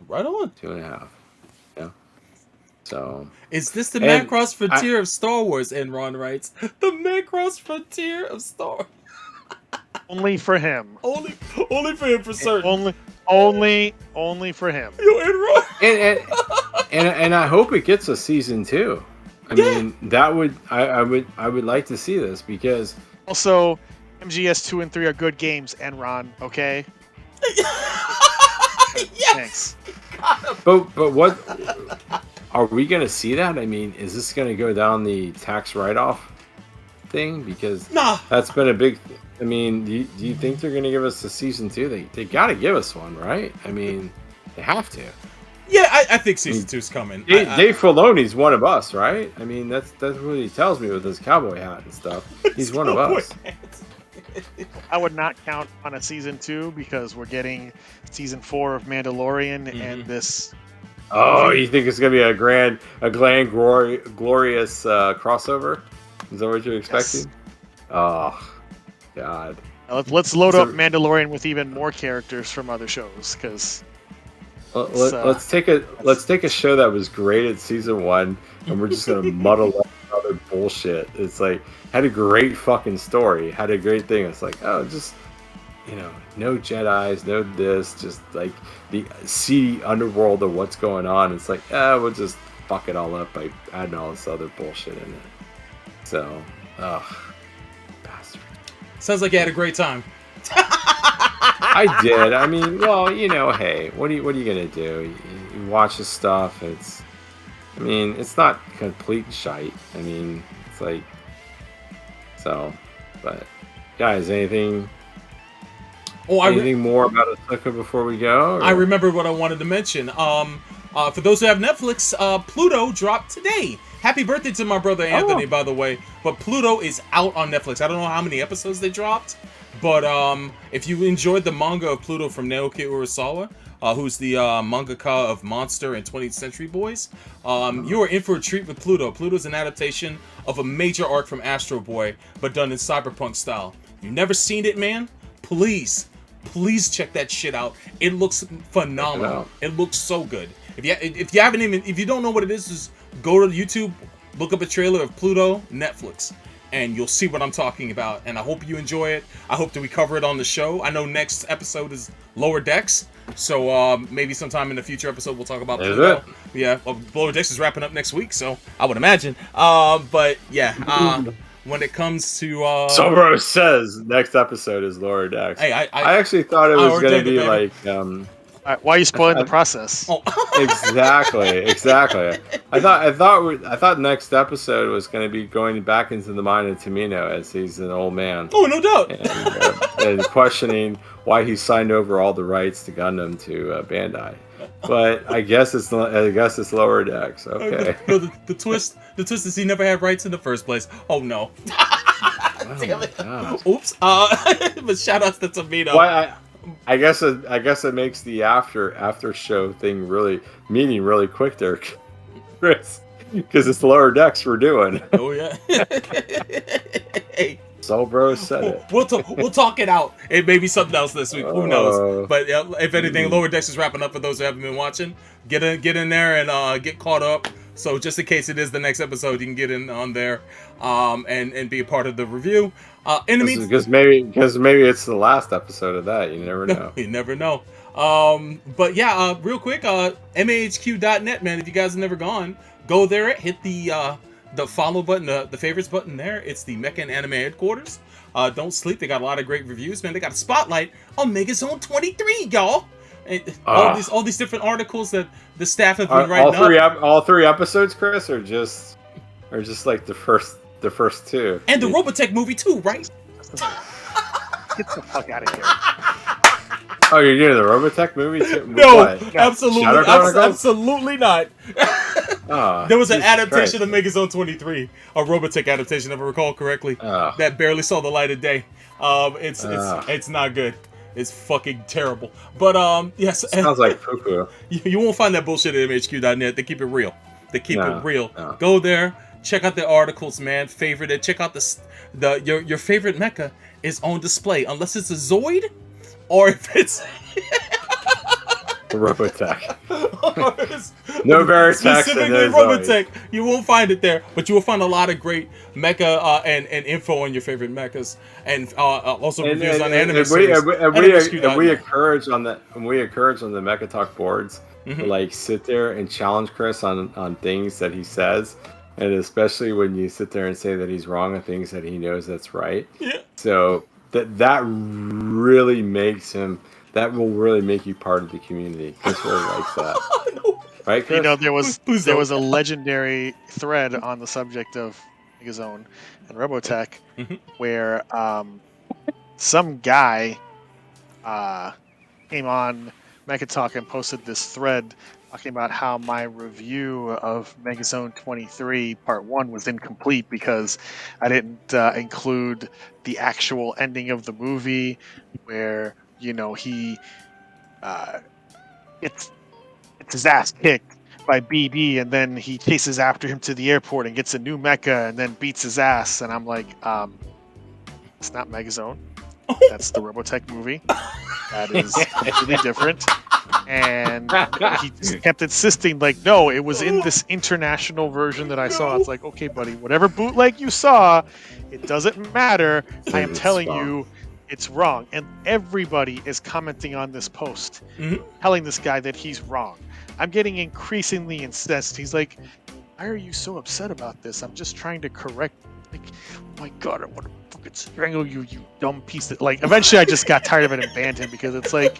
Right on. 2.5. Yeah. So, is this the Macross Frontier of Star Wars? Enron writes, the Macross Frontier of Star Wars. Only for him. Only for him for certain. Only for him. Yo, Enron. And I hope it gets a season 2. I mean, that would I would like to see this because also MGS 2 and 3 are good games, Enron. Okay. Yes! Thanks. But what are we gonna see that? I mean, is this gonna go down the tax write-off thing? Because that's been a big. I mean, do you think they're gonna give us a season 2? They gotta give us one, right? I mean, they have to. Yeah, I think season 2's coming. Dave Filoni's one of us, right? I mean, that's what he tells me with his cowboy hat and stuff. He's one of us. I would not count on a season 2 because we're getting season 4 of Mandalorian and this. Oh, you think it's gonna be a glorious crossover? Is that what you're expecting? Yes. Oh, God. Let's load up Mandalorian with even more characters from other shows, because. Let's take a show that was great at season 1, and we're just gonna muddle up other bullshit. It's like had a great fucking story, had a great thing. It's like, oh, just no Jedis, no this, just like the seedy underworld of what's going on. It's like, we'll just fuck it all up by adding all this other bullshit in it. So, bastard. Sounds like you had a great time. I did. I mean, well, hey, what are you gonna do? You watch this stuff. It's not complete shite. I mean, it's like, so, but guys, anything more about Ahsoka before we go? Or? I remember what I wanted to mention. For those who have Netflix, Pluto dropped today. Happy birthday to my brother Anthony, by the way. But Pluto is out on Netflix. I don't know how many episodes they dropped. But if you enjoyed the manga of Pluto from Naoki Urasawa, who's the mangaka of Monster and 20th Century Boys, you are in for a treat with Pluto. Pluto's an adaptation of a major arc from Astro Boy, but done in cyberpunk style. You've never seen it, man? Please check that shit out. It looks phenomenal. It looks so good. If you don't know what it is, just go to YouTube, look up a trailer of Pluto, Netflix, and you'll see what I'm talking about. And I hope you enjoy it. I hope that we cover it on the show. I know next episode is Lower Decks, so maybe sometime in the future episode we'll talk about Pluto. Yeah, well, Lower Decks is wrapping up next week, so I would imagine. But yeah, when it comes to Sobro says next episode is Lower Decks. Hey, I actually thought it was going to be like. Why are you spoiling the process? Oh. Exactly. I thought next episode was going to be going back into the mind of Tamino as he's an old man. Oh, no doubt. And questioning why he signed over all the rights to Gundam to Bandai. But I guess it's Lower Decks. Okay. No, the twist is he never had rights in the first place. Oh no. Damn it. Oops. But shout outs to Tamino. Why? I guess it makes the after show thing really quick there, Chris, because it's Lower Decks we're doing. Oh yeah. Hey, Sobro said it. We'll talk it out. It may be something else this week. Who knows? But if anything, Lower Decks is wrapping up. For those who haven't been watching, get in there and get caught up. So just in case it is the next episode, you can get in on there and be a part of the review. Because maybe it's the last episode of that. You never know. You never know. But yeah, real quick, mahq.net, man. If you guys have never gone, go there, hit the follow button, the favorites button there. It's the Mecha and Anime headquarters. Don't sleep. They got a lot of great reviews, man. They got a spotlight on Megazone 23, y'all. And all these different articles that the staff have been writing all three episodes, Chris, or just like the first two. And the Robotech movie too, right? Get the fuck out of here. Oh, you're doing the Robotech movie too? No, absolutely not. There was an adaptation of Megazone 23, a Robotech adaptation, if I recall correctly, that barely saw the light of day. It's not good. It's fucking terrible. But yes, sounds like poo-poo. You won't find that bullshit at MHQ.net. They keep it real. No. Go there, check out the articles, man. Favorite it. Check out your favorite mecha is on display, unless it's a Zoid or if it's Robotech. No Veritech. Specifically Robotech. You won't find it there, but you will find a lot of great mecha and info on your favorite mechas, and also reviews on anime. We encourage on the Mecha Talk boards to like sit there and challenge Chris on things that he says, and especially when you sit there and say that he's wrong on things that he knows that's right. Yeah. So that really makes him that will really make you part of the community. Chris really likes that. Right, Chris? You know, there was a legendary thread on the subject of Megazone and Robotech where some guy came on Mecha Talk and posted this thread talking about how my review of Megazone 23 Part 1 was incomplete because I didn't include the actual ending of the movie where, you know, he gets his ass kicked by BD and then he chases after him to the airport and gets a new mecha and then beats his ass. And I'm like, it's not Megazone. That's the Robotech movie. That is completely different. And he just kept insisting, like, no, it was in this international version that I saw. It's like, okay, buddy, whatever bootleg you saw, it doesn't matter. I am telling you, it's wrong. And everybody is commenting on this post, telling this guy that he's wrong. I'm getting increasingly incensed. He's like, why are you so upset about this? I'm just trying to correct. Like, oh my God, I want to fucking strangle you, you dumb piece of... Like, eventually I just got tired of it and banned him because it's like,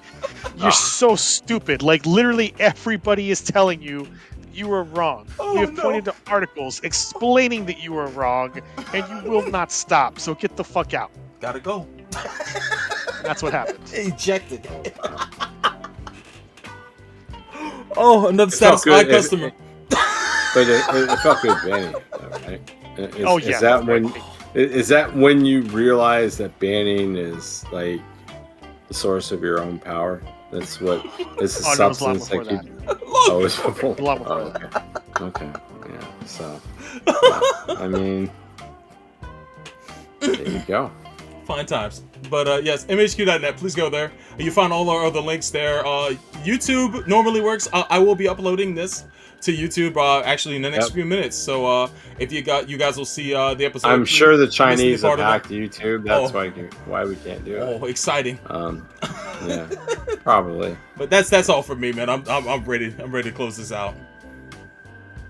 you're so stupid. Like, literally everybody is telling you you were wrong. We have pointed to articles explaining that you were wrong, and you will not stop. So get the fuck out. Gotta go. That's what happened. Ejected. Oh, another satisfied customer. But it felt good banning, right? Is that when you realize that banning is like the source of your own power? That's what this is substance that you. Oh, it's before. Okay. Yeah. So, I mean, there you go. Fine times. But yes, MHQ.net, please go there. You find all our other links there. YouTube normally works. I will be uploading this to YouTube actually in the next few minutes. So if you guys will see the episode. I'm sure the Chinese have hacked YouTube. That's why we can't do it. Oh, exciting. Yeah, probably. But that's all for me, man. I'm ready. I'm ready to close this out.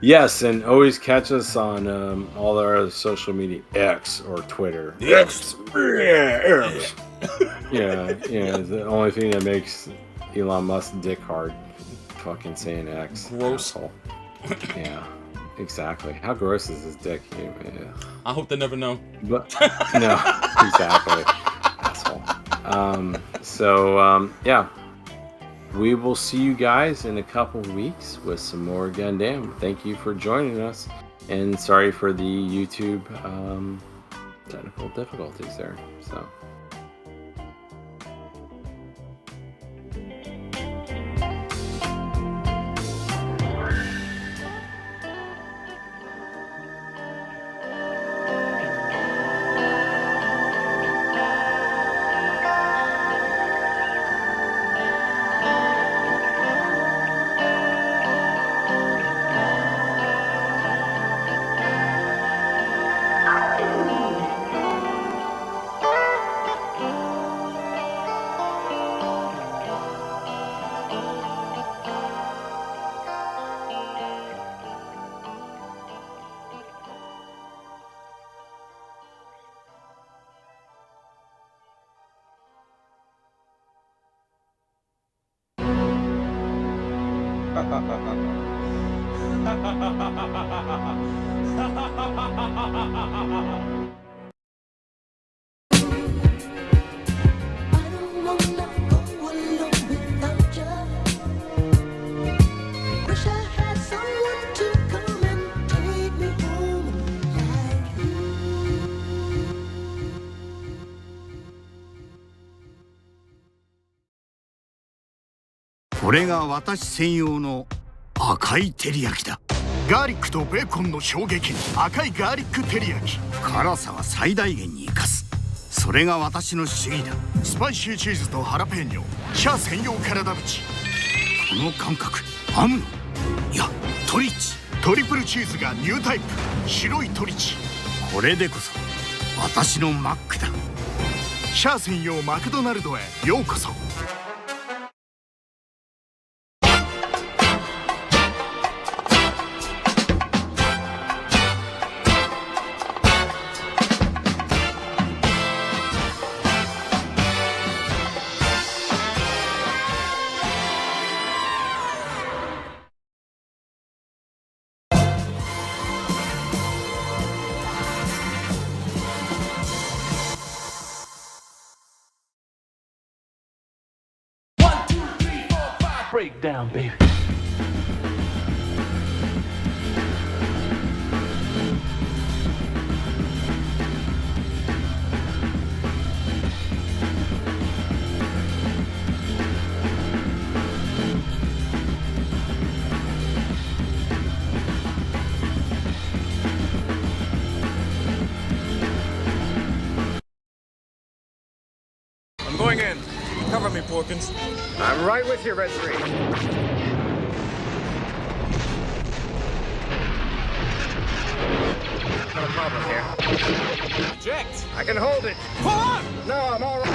Yes, and always catch us on all our other social media, X or Twitter. X. Yeah, the only thing that makes Elon Musk dick hard, fucking saying X. Gross. Asshole. Yeah, exactly. How gross is his dick? Yeah. I hope they never know. But no, exactly. Asshole. Yeah. We will see you guys in a couple weeks with some more Gundam. Thank you for joining us, and sorry for the YouTube technical difficulties there. So. Wish I had someone to come and take me home like you. これが私専用の赤い照り焼きだ。ガーリックとベーコンの衝撃、赤いガーリック照り焼き。辛さは最大限に生かす。それが私の主義だ。スパイシーチーズとハラペーニョ、シャア専用体縁。この感覚、アムロ、いやトリチ。トリプルチーズがニュータイプ、白いトリチ。これでこそ私のマックだ。シャア専用マクドナルドへようこそ。breakdown, baby. I'm going in. Cover me, Porkins. I'm right with you, Red 3. Got a problem here. Eject! I can hold it. Pull on! No, I'm all right.